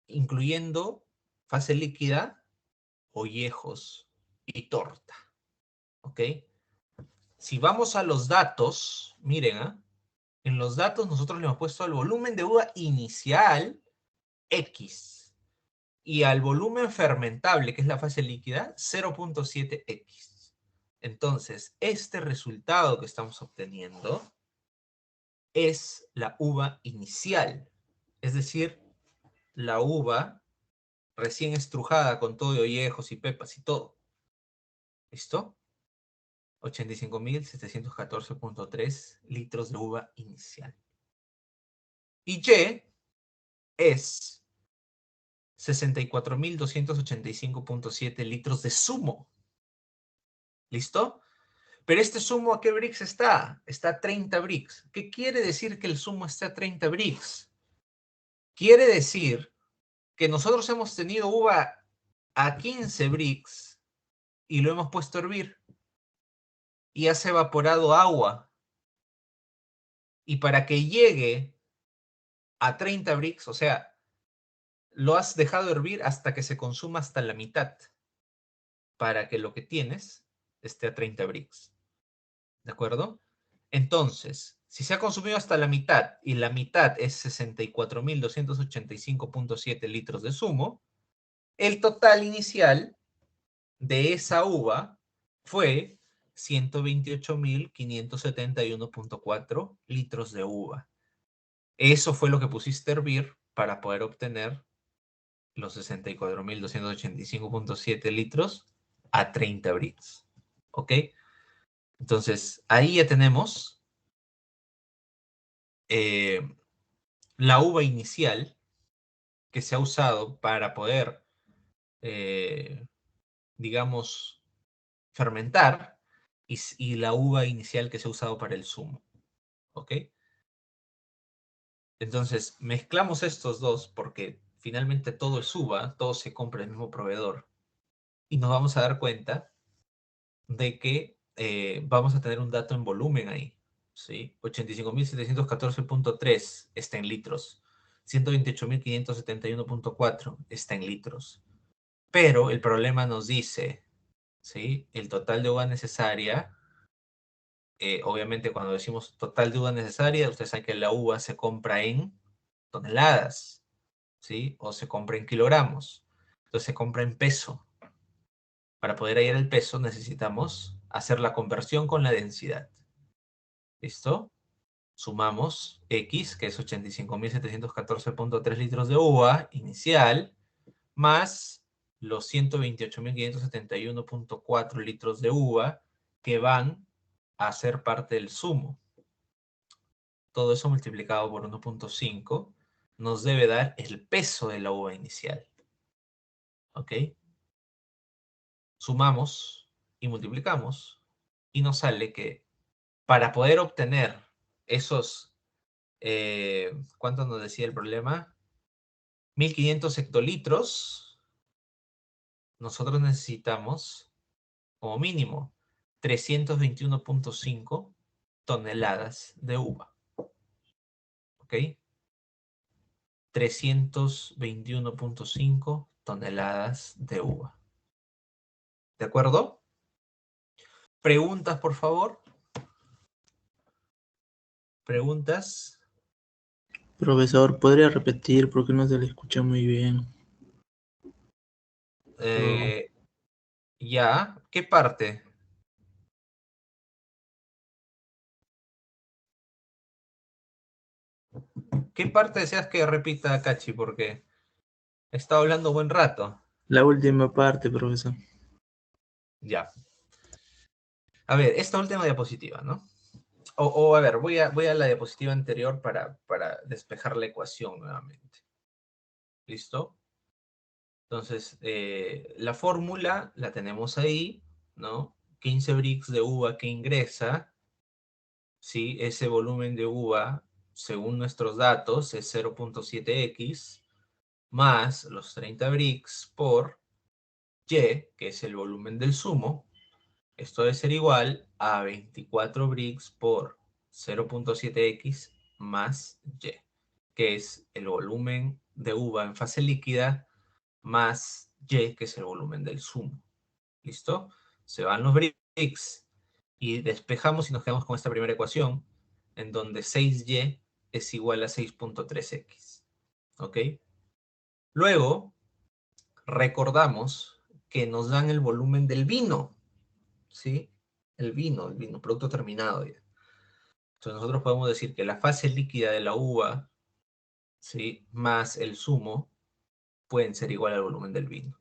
incluyendo fase líquida, ollejos y torta. ¿Ok? Si vamos a los datos, miren, en los datos nosotros le hemos puesto el volumen de uva inicial, X. Y al volumen fermentable, que es la fase líquida, 0.7x. Entonces, este resultado que estamos obteniendo es la uva inicial. Es decir, la uva recién estrujada con todo de ollejos y pepas y todo. ¿Listo? 85.714.3 litros de uva inicial. Y Y es 64.285.7 litros de zumo. ¿Listo? Pero este zumo, ¿a qué Brix está? Está a 30 Brix. ¿Qué quiere decir que el zumo esté a 30 Brix? Quiere decir que nosotros hemos tenido uva a 15 Brix y lo hemos puesto a hervir. Y has evaporado agua. Y para que llegue a 30 Brix, o sea, lo has dejado hervir hasta que se consuma hasta la mitad. Para que lo que tienes esté a 30 Brix. ¿De acuerdo? Entonces, si se ha consumido hasta la mitad y la mitad es 64.285.7 litros de zumo, el total inicial de esa uva fue 128.571.4 litros de uva. Eso fue lo que pusiste a hervir para poder obtener los 64.285.7 litros a 30 Brix. ¿Ok? Entonces, ahí ya tenemos la uva inicial que se ha usado para poder, digamos, fermentar y la uva inicial que se ha usado para el zumo. ¿Ok? Entonces, mezclamos estos dos porque finalmente todo es uva, todo se compra en el mismo proveedor. Y nos vamos a dar cuenta de que vamos a tener un dato en volumen ahí. ¿Sí? 85.714.3 está en litros. 128.571.4 está en litros. Pero el problema nos dice, ¿sí? El total de uva necesaria, obviamente cuando decimos total de uva necesaria, ustedes saben que la uva se compra en toneladas, ¿sí? O se compra en kilogramos. Entonces se compra en peso. Para poder hallar el peso necesitamos hacer la conversión con la densidad. ¿Listo? Sumamos X, que es 85.714.3 litros de uva inicial, más los 128.571.4 litros de uva que van a ser parte del zumo. Todo eso multiplicado por 1.5 nos debe dar el peso de la uva inicial. ¿Ok? Sumamos y multiplicamos y nos sale que para poder obtener esos, ¿cuánto nos decía el problema? 1.500 hectolitros, nosotros necesitamos como mínimo 321.5 toneladas de uva. ¿Ok? 321.5 toneladas de uva. ¿De acuerdo? ¿Preguntas, por favor? ¿Preguntas? Profesor, ¿podría repetir porque no se le escucha muy bien? Ya, ¿qué parte? ¿Qué parte deseas que repita, Cachi? Porque he estado hablando buen rato. La última parte, profesor. Ya. A ver, esta última diapositiva, ¿no? A ver, voy a la diapositiva anterior para despejar la ecuación nuevamente. ¿Listo? Entonces, la fórmula la tenemos ahí, ¿no? 15 bricks de uva que ingresa, ¿sí? Ese volumen de uva, según nuestros datos, es 0.7x, más los 30 bricks por Y, que es el volumen del zumo. Esto debe ser igual a 24 bricks por 0.7x más Y, que es el volumen de uva en fase líquida más Y, que es el volumen del zumo. ¿Listo? Se van los bricks y despejamos y nos quedamos con esta primera ecuación, en donde 6Y es igual a 6.3x. ¿Ok? Luego, recordamos que nos dan el volumen del vino, ¿sí? El vino, producto terminado ya. Entonces nosotros podemos decir que la fase líquida de la uva, ¿sí? Más el zumo pueden ser igual al volumen del vino.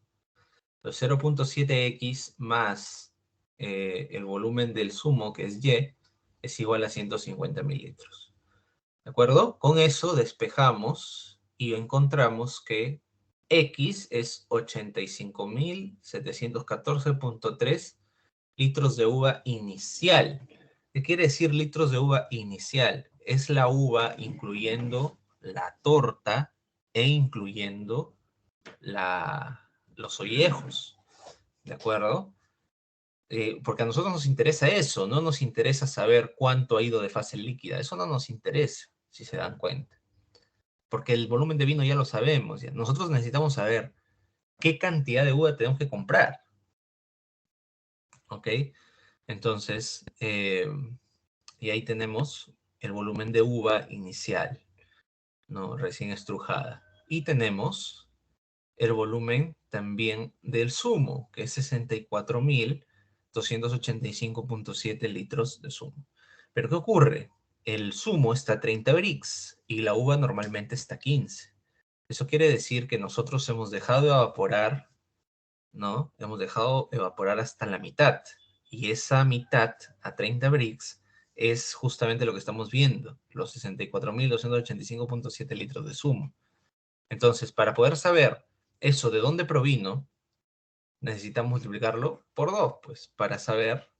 Entonces 0.7x más el volumen del zumo, que es Y, es igual a 150 mililitros. ¿De acuerdo? Con eso despejamos y encontramos que X es 85.714.3 litros de uva inicial. ¿Qué quiere decir litros de uva inicial? Es la uva incluyendo la torta e incluyendo los ollejos, ¿de acuerdo? Porque a nosotros nos interesa eso, no nos interesa saber cuánto ha ido de fase líquida, eso no nos interesa, si se dan cuenta. Porque el volumen de vino ya lo sabemos, ya. Nosotros necesitamos saber qué cantidad de uva tenemos que comprar, ¿ok? Entonces, y ahí tenemos el volumen de uva inicial, ¿no? Recién estrujada. Y tenemos el volumen también del zumo, que es 64.285.7 litros de zumo. Pero ¿qué ocurre? El zumo está a 30 brix y la uva normalmente está a 15. Eso quiere decir que nosotros hemos dejado de evaporar, ¿no? Hemos dejado evaporar hasta la mitad. Y esa mitad a 30 brix es justamente lo que estamos viendo, los 64.285.7 litros de zumo. Entonces, para poder saber eso de dónde provino, necesitamos multiplicarlo por 2, pues, para saber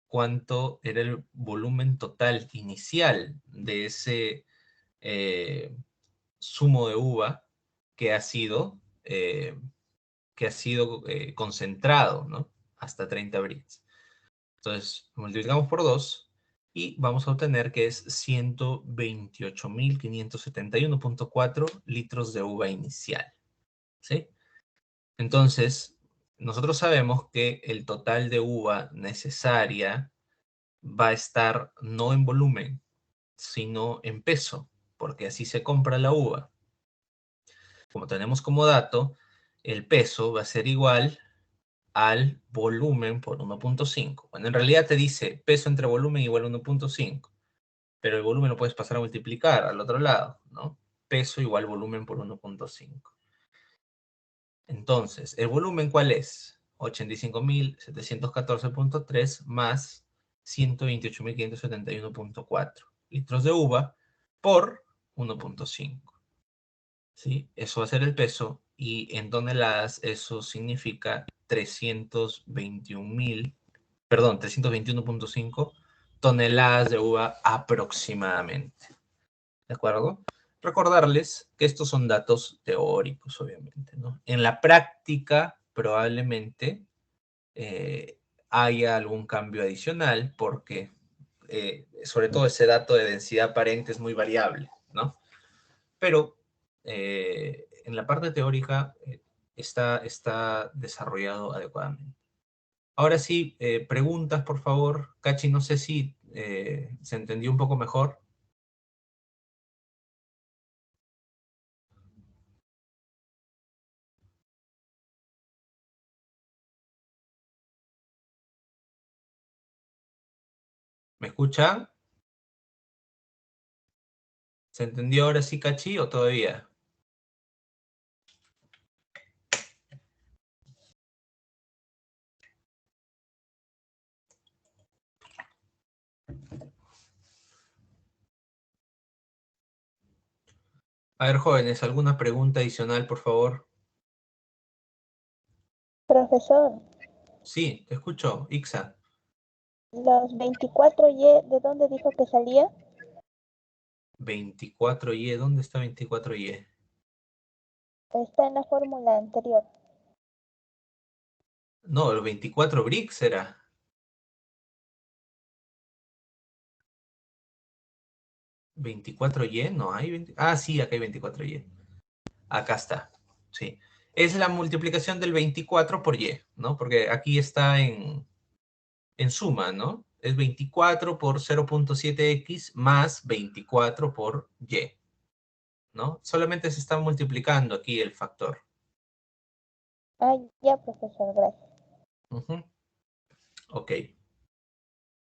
cuánto era el volumen total inicial de ese zumo de uva que ha sido, concentrado, ¿no? Hasta 30 brix. Entonces, multiplicamos por 2 y vamos a obtener que es 128.571.4 litros de uva inicial, ¿sí? Entonces, nosotros sabemos que el total de uva necesaria va a estar no en volumen, sino en peso, porque así se compra la uva. Como tenemos como dato, el peso va a ser igual al volumen por 1.5. Bueno, en realidad te dice peso entre volumen igual a 1.5, pero el volumen lo puedes pasar a multiplicar al otro lado, ¿no? Peso igual volumen por 1.5. Entonces, ¿el volumen cuál es? 85.714.3 más 128.571.4 litros de uva por 1.5. ¿Sí? Eso va a ser el peso y en toneladas eso significa 321.5 toneladas de uva aproximadamente. ¿De acuerdo? Recordarles que estos son datos teóricos, obviamente, ¿no? En la práctica, probablemente haya algún cambio adicional porque, sobre todo, ese dato de densidad aparente es muy variable, ¿no? Pero en la parte teórica está desarrollado adecuadamente. Ahora sí, preguntas, por favor. Cachi, no sé si se entendió un poco mejor. ¿Me escuchan? ¿Se entendió ahora sí, Cachi, o todavía? A ver, jóvenes, ¿alguna pregunta adicional, por favor? Profesor, Sí, te escucho, Ixa. los 24Y, ¿de dónde dijo que salía? 24Y, ¿dónde está 24Y? Está en la fórmula anterior. No, el 24 Brix era. 24Y, no hay 20. Ah, sí, acá hay 24Y. Acá está, sí. Es la multiplicación del 24 por Y, ¿no? Porque aquí está en suma, ¿no? Es 24 por 0.7x más 24 por Y, ¿no? Solamente se está multiplicando aquí el factor. Ah, ya, profesor, gracias. Ujú. Ok.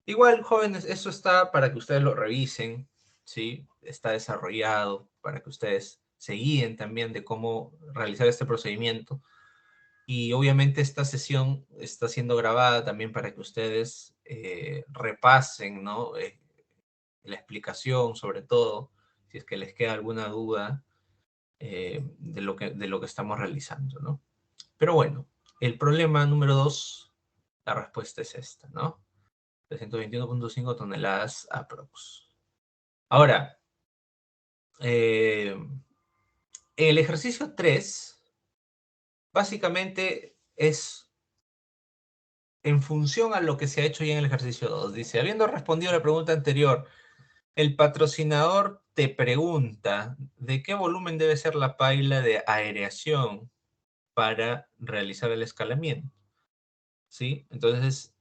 Igual, jóvenes, eso está para que ustedes lo revisen, ¿sí? Está desarrollado para que ustedes se guíen también de cómo realizar este procedimiento. Y obviamente esta sesión está siendo grabada también para que ustedes repasen, ¿no? La explicación, sobre todo, si es que les queda alguna duda de lo que estamos realizando, ¿no? Pero bueno, el problema número 2, la respuesta es esta, ¿no? 321.5 toneladas aprox. Ahora, el ejercicio 3 básicamente es en función a lo que se ha hecho ya en el ejercicio 2. Dice, habiendo respondido a la pregunta anterior, el patrocinador te pregunta de qué volumen debe ser la paila de aireación para realizar el escalamiento, ¿sí? Entonces,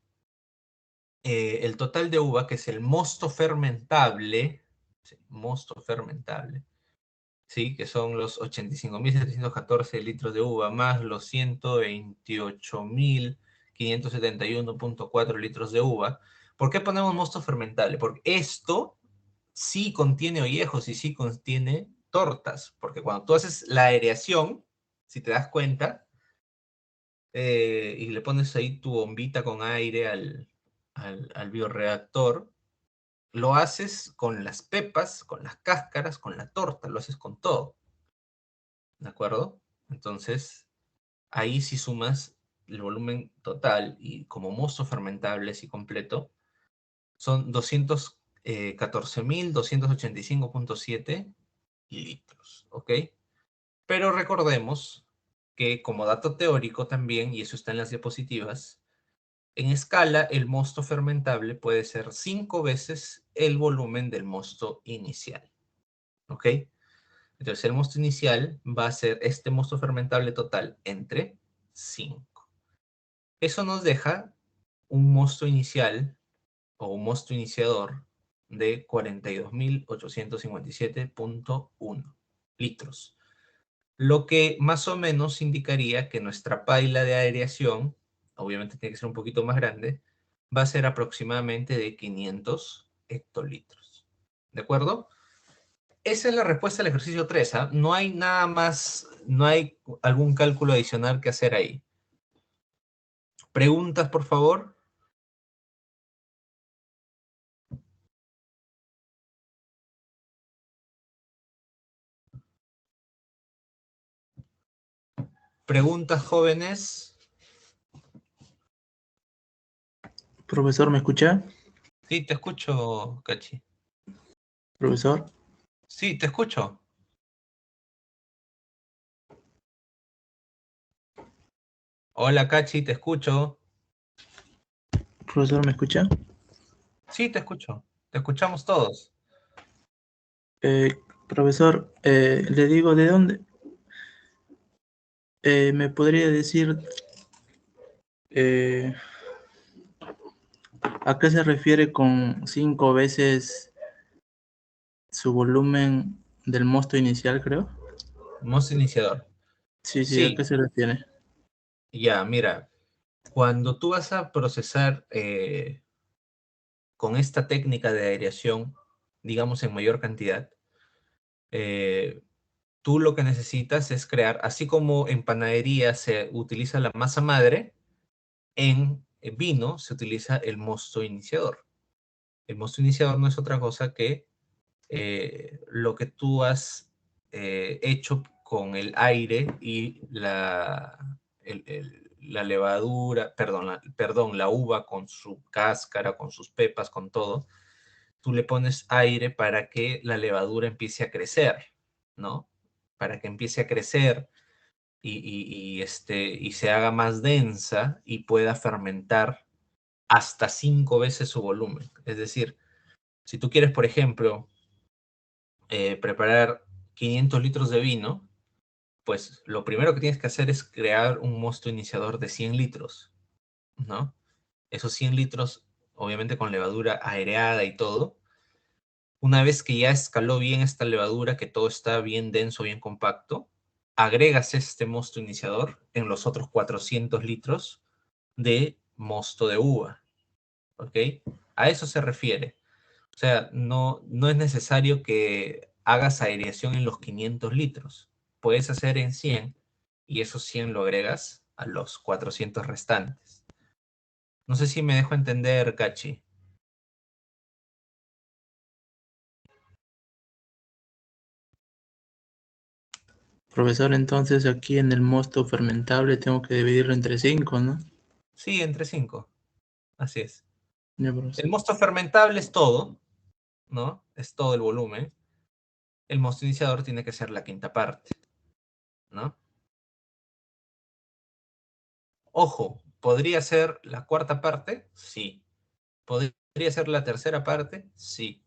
el total de uva, que es el mosto fermentable, ¿sí? Mosto fermentable, ¿sí? Que son los 85.714 litros de uva más los 128.571.4 litros de uva. ¿Por qué ponemos mosto fermentable? Porque esto sí contiene ollejos y sí contiene tortas, porque cuando tú haces la aireación, si te das cuenta, y le pones ahí tu bombita con aire al bioreactor, lo haces con las pepas, con las cáscaras, con la torta, lo haces con todo. ¿De acuerdo? Entonces, ahí sí sumas el volumen total y como mosto fermentable así completo, son 214.285.7 litros, ¿ok? Pero recordemos que como dato teórico también, y eso está en las diapositivas, en escala el mosto fermentable puede ser 5 veces el volumen del mosto inicial, ¿ok? Entonces el mosto inicial va a ser este mosto fermentable total entre 5. Eso nos deja un mosto inicial o un mosto iniciador de 42.857.1 litros. Lo que más o menos indicaría que nuestra paila de aireación, obviamente tiene que ser un poquito más grande, va a ser aproximadamente de 500 hectolitros. ¿De acuerdo? Esa es la respuesta al ejercicio 3, ¿ah? No hay nada más, no hay algún cálculo adicional que hacer ahí. ¿Preguntas, por favor? ¿Preguntas, jóvenes? Profesor, ¿me escucha? Sí, te escucho, Cachi. Profesor, Sí, te escucho. Hola, Cachi, te escucho. profesor, ¿me escucha? Sí, te escucho. Te escuchamos todos. Profesor, le digo, ¿de dónde? ¿Me podría decir eh, a qué se refiere con 5 veces su volumen del mosto inicial, creo? Mosto iniciador. Sí, sí, ¿a qué Sí, se refiere? ya, mira. Cuando tú vas a procesar con esta técnica de aireación, digamos en mayor cantidad, tú lo que necesitas es crear, así como en panadería se utiliza la masa madre, en vino se utiliza el mosto iniciador. El mosto iniciador no es otra cosa que lo que tú has hecho con el aire y la levadura, perdón, la uva con su cáscara, con sus pepas, con todo. Tú le pones aire para que la levadura empiece a crecer, ¿no? Para que empiece a crecer y se haga más densa y pueda fermentar hasta 5 veces su volumen. Es decir, si tú quieres, por ejemplo, preparar 500 litros de vino, pues lo primero que tienes que hacer es crear un mosto iniciador de 100 litros, ¿no? Esos 100 litros, obviamente con levadura aireada y todo. Una vez que ya escaló bien esta levadura, que todo está bien denso, bien compacto, agregas este mosto iniciador en los otros 400 litros de mosto de uva, ¿ok? A eso se refiere. O sea, no es necesario que hagas aireación en los 500 litros. Puedes hacer en 100 y esos 100 lo agregas a los 400 restantes. No sé si me dejo entender, Cachi. Profesor, entonces aquí en el mosto fermentable tengo que dividirlo entre 5, ¿no? Sí, entre 5. Así es. Ya, profesor. El mosto fermentable es todo, ¿no? Es todo el volumen. El mosto iniciador tiene que ser la quinta parte, ¿no? Ojo, ¿podría ser la cuarta parte? Sí. ¿Podría ser la tercera parte? Sí.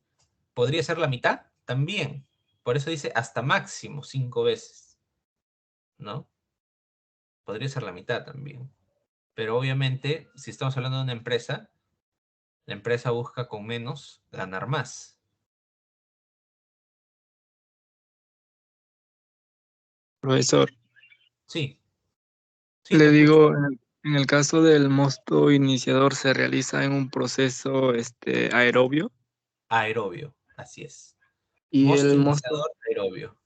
¿Podría ser la mitad? También. Por eso dice hasta máximo 5 veces, ¿no? Podría ser la mitad también. Pero obviamente, si estamos hablando de una empresa, la empresa busca con menos ganar más. Profesor, Sí, sí, te le escucho. digo, en el caso del mosto iniciador se realiza en un proceso aerobio Aerobio, así es. y Mosto el mosto, iniciador aerobio.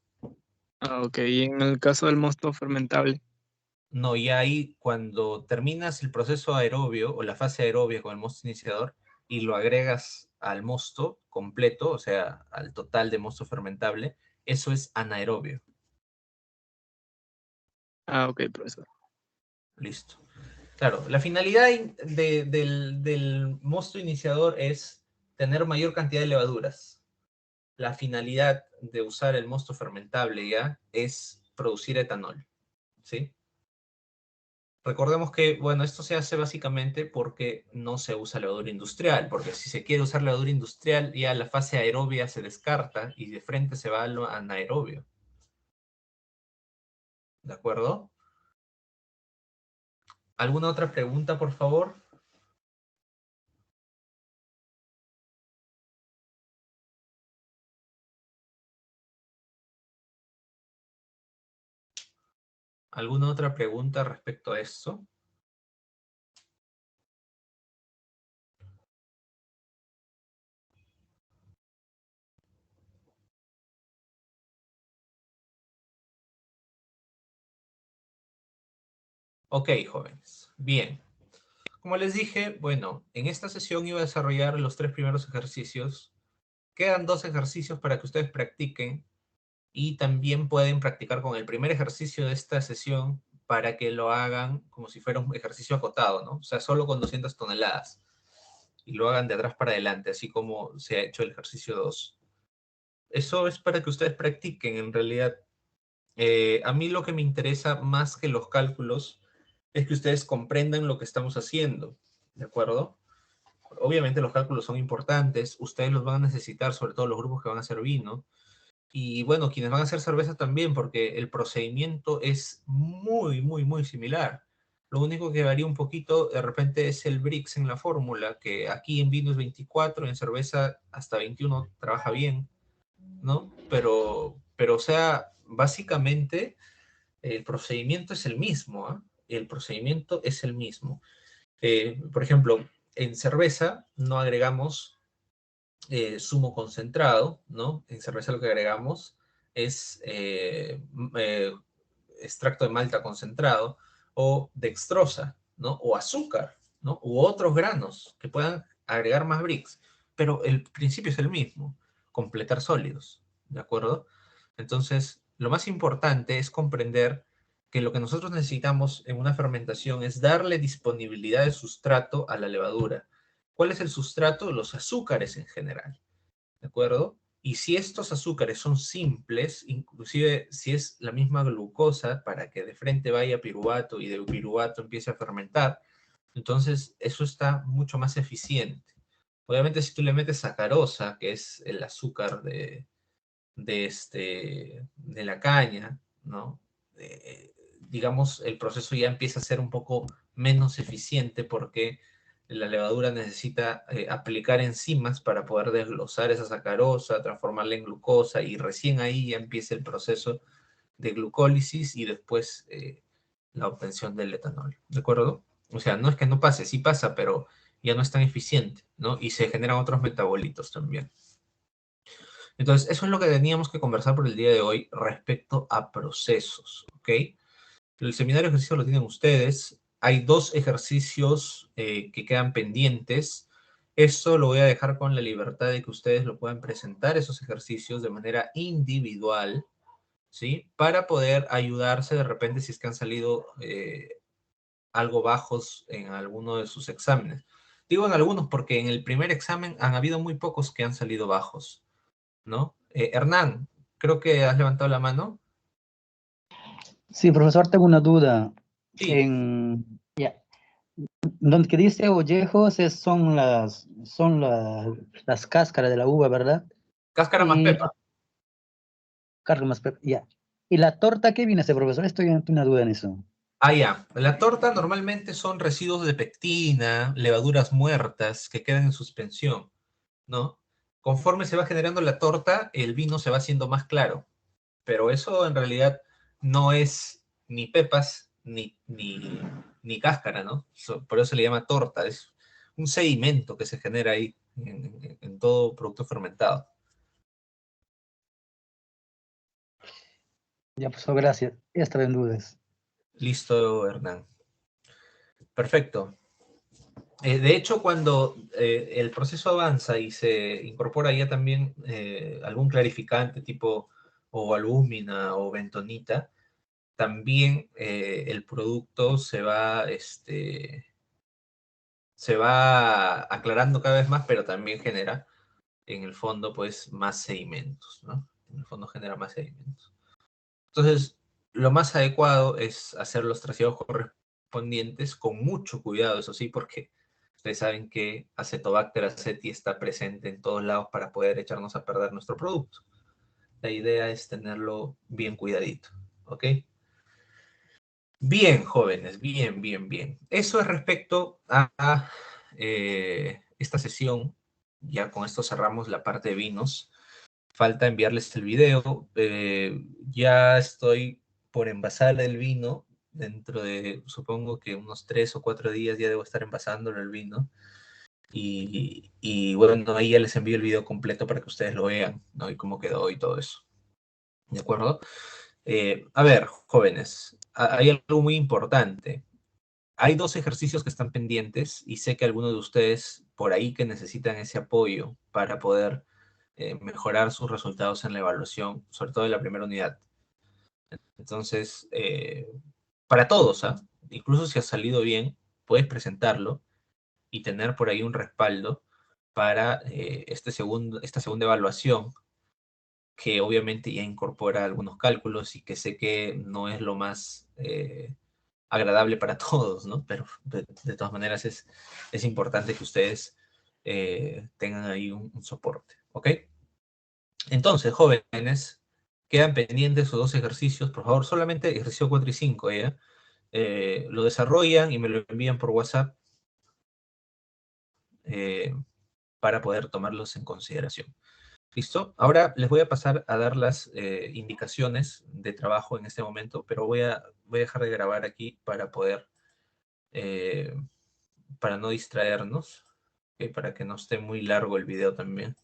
ok, y en el caso del mosto fermentable, No, y ahí cuando terminas el proceso aerobio o la fase aerobia con el mosto iniciador y lo agregas al mosto completo, o sea, al total de mosto fermentable, eso es anaerobio. ok, profesor. Listo. Claro, la finalidad del mosto iniciador es tener mayor cantidad de levaduras. La finalidad de usar el mosto fermentable ya es producir etanol, ¿sí? Recordemos que, bueno, esto se hace básicamente porque no se usa levadura industrial, porque si se quiere usar levadura industrial, ya la fase aerobia se descarta y de frente se va a lo anaerobio. ¿De acuerdo? ¿Alguna otra pregunta, por favor? ¿Alguna otra pregunta respecto a esto? Ok, jóvenes. Bien. Como les dije, bueno, en esta sesión iba a desarrollar los 3 primeros ejercicios. Quedan 2 ejercicios para que ustedes practiquen y también pueden practicar con el primer ejercicio de esta sesión para que lo hagan como si fuera un ejercicio acotado, ¿no? O sea, solo con 200 toneladas y lo hagan de atrás para adelante, así como se ha hecho el ejercicio 2. Eso es para que ustedes practiquen en realidad. A mí lo que me interesa más que los cálculos es que ustedes comprendan lo que estamos haciendo, ¿de acuerdo? Obviamente los cálculos son importantes, ustedes los van a necesitar, sobre todo los grupos que van a hacer vino, y bueno, quienes van a hacer cerveza también, porque el procedimiento es muy similar. Lo único que varía un poquito de repente es el Brix en la fórmula, que aquí en vino es 24, en cerveza hasta 21 trabaja bien, ¿no? Pero o sea, básicamente el procedimiento es el mismo, ¿eh? El procedimiento es el mismo. Por ejemplo, en cerveza no agregamos zumo concentrado, ¿no? En cerveza lo que agregamos es extracto de malta concentrado o dextrosa, ¿no? O azúcar, ¿no? U otros granos que puedan agregar más brix. Pero el principio es el mismo, completar sólidos, ¿de acuerdo? Entonces, lo más importante es comprender que lo que nosotros necesitamos en una fermentación es darle disponibilidad de sustrato a la levadura. ¿Cuál es el sustrato? Los azúcares en general, ¿de acuerdo? Y si estos azúcares son simples, inclusive si es la misma glucosa para que de frente vaya piruvato y de piruvato empiece a fermentar, entonces eso está mucho más eficiente. Obviamente si tú le metes sacarosa, que es el azúcar de la caña, ¿no? Digamos, el proceso ya empieza a ser un poco menos eficiente porque la levadura necesita aplicar enzimas para poder desglosar esa sacarosa, transformarla en glucosa y recién ahí ya empieza el proceso de glucólisis y después la obtención del etanol, ¿de acuerdo? O sea, no es que no pase, sí pasa, pero ya no es tan eficiente, ¿no? Y se generan otros metabolitos también. Entonces, eso es lo que teníamos que conversar por el día de hoy respecto a procesos, ¿ok? El seminario de ejercicio lo tienen ustedes. Hay 2 ejercicios que quedan pendientes. Eso lo voy a dejar con la libertad de que ustedes lo puedan presentar, esos ejercicios, de manera individual, ¿sí? Para poder ayudarse de repente si es que han salido algo bajos en alguno de sus exámenes. Digo en algunos porque en el primer examen han habido muy pocos que han salido bajos, ¿no? Hernán, creo que has levantado la mano. Sí, profesor, tengo una duda. Sí, Ya, donde que dice ollejos son las cáscaras de la uva, ¿verdad? cáscara más Y pepa. cargo más, ya. ¿Y la torta qué viene a ser, profesor? Estoy en una duda en eso. Ah, ya. La torta normalmente son residuos de pectina, levaduras muertas que quedan en suspensión, ¿no? Conforme se va generando la torta, el vino se va haciendo más claro. Pero eso en realidad no es ni pepas ni cáscara, ¿no? Por eso se le llama torta. Es un sedimento que se genera ahí en todo producto fermentado. Ya, profesor, gracias. Ya estaba en dudas. Listo, Hernán. Perfecto. De hecho, cuando el proceso avanza y se incorpora ya también algún clarificante tipo o albúmina o bentonita, también el producto se va aclarando cada vez más, pero también genera en el fondo pues más sedimentos, ¿no? En el fondo genera más sedimentos. Entonces, lo más adecuado es hacer los traseados correspondientes con mucho cuidado, eso sí, porque ustedes saben que Acetobacter aceti está presente en todos lados para poder echarnos a perder nuestro producto. La idea es tenerlo bien cuidadito, ¿ok? Bien, jóvenes, bien, bien, bien. Eso es respecto a esta sesión. Ya con esto cerramos la parte de vinos. Falta enviarles el video. Ya estoy por envasar el vino. Dentro de, supongo que unos 3 o 4 días ya debo estar envasándolo el vino. Y bueno, ahí ya les envío el video completo para que ustedes lo vean, ¿no? Y cómo quedó y todo eso. ¿De acuerdo? A ver, jóvenes, hay algo muy importante. Hay 2 ejercicios que están pendientes y sé que algunos de ustedes por ahí que necesitan ese apoyo para poder mejorar sus resultados en la evaluación, sobre todo en la primera unidad. Entonces, para todos, ¿ah? Incluso si ha salido bien, puedes presentarlo y tener por ahí un respaldo para esta segunda evaluación, que obviamente ya incorpora algunos cálculos y que sé que no es lo más agradable para todos, ¿no? Pero de todas maneras es importante que ustedes tengan ahí un soporte, ¿ok? Entonces, jóvenes, quedan pendientes esos 2 ejercicios, por favor, solamente ejercicio 4 y 5, ¿ya? Lo desarrollan y me lo envían por WhatsApp eh, para poder tomarlos en consideración. ¿Listo? Ahora les voy a pasar a dar las indicaciones de trabajo en este momento, pero voy a dejar de grabar aquí para no distraernos, ¿ok? Para que no esté muy largo el video también.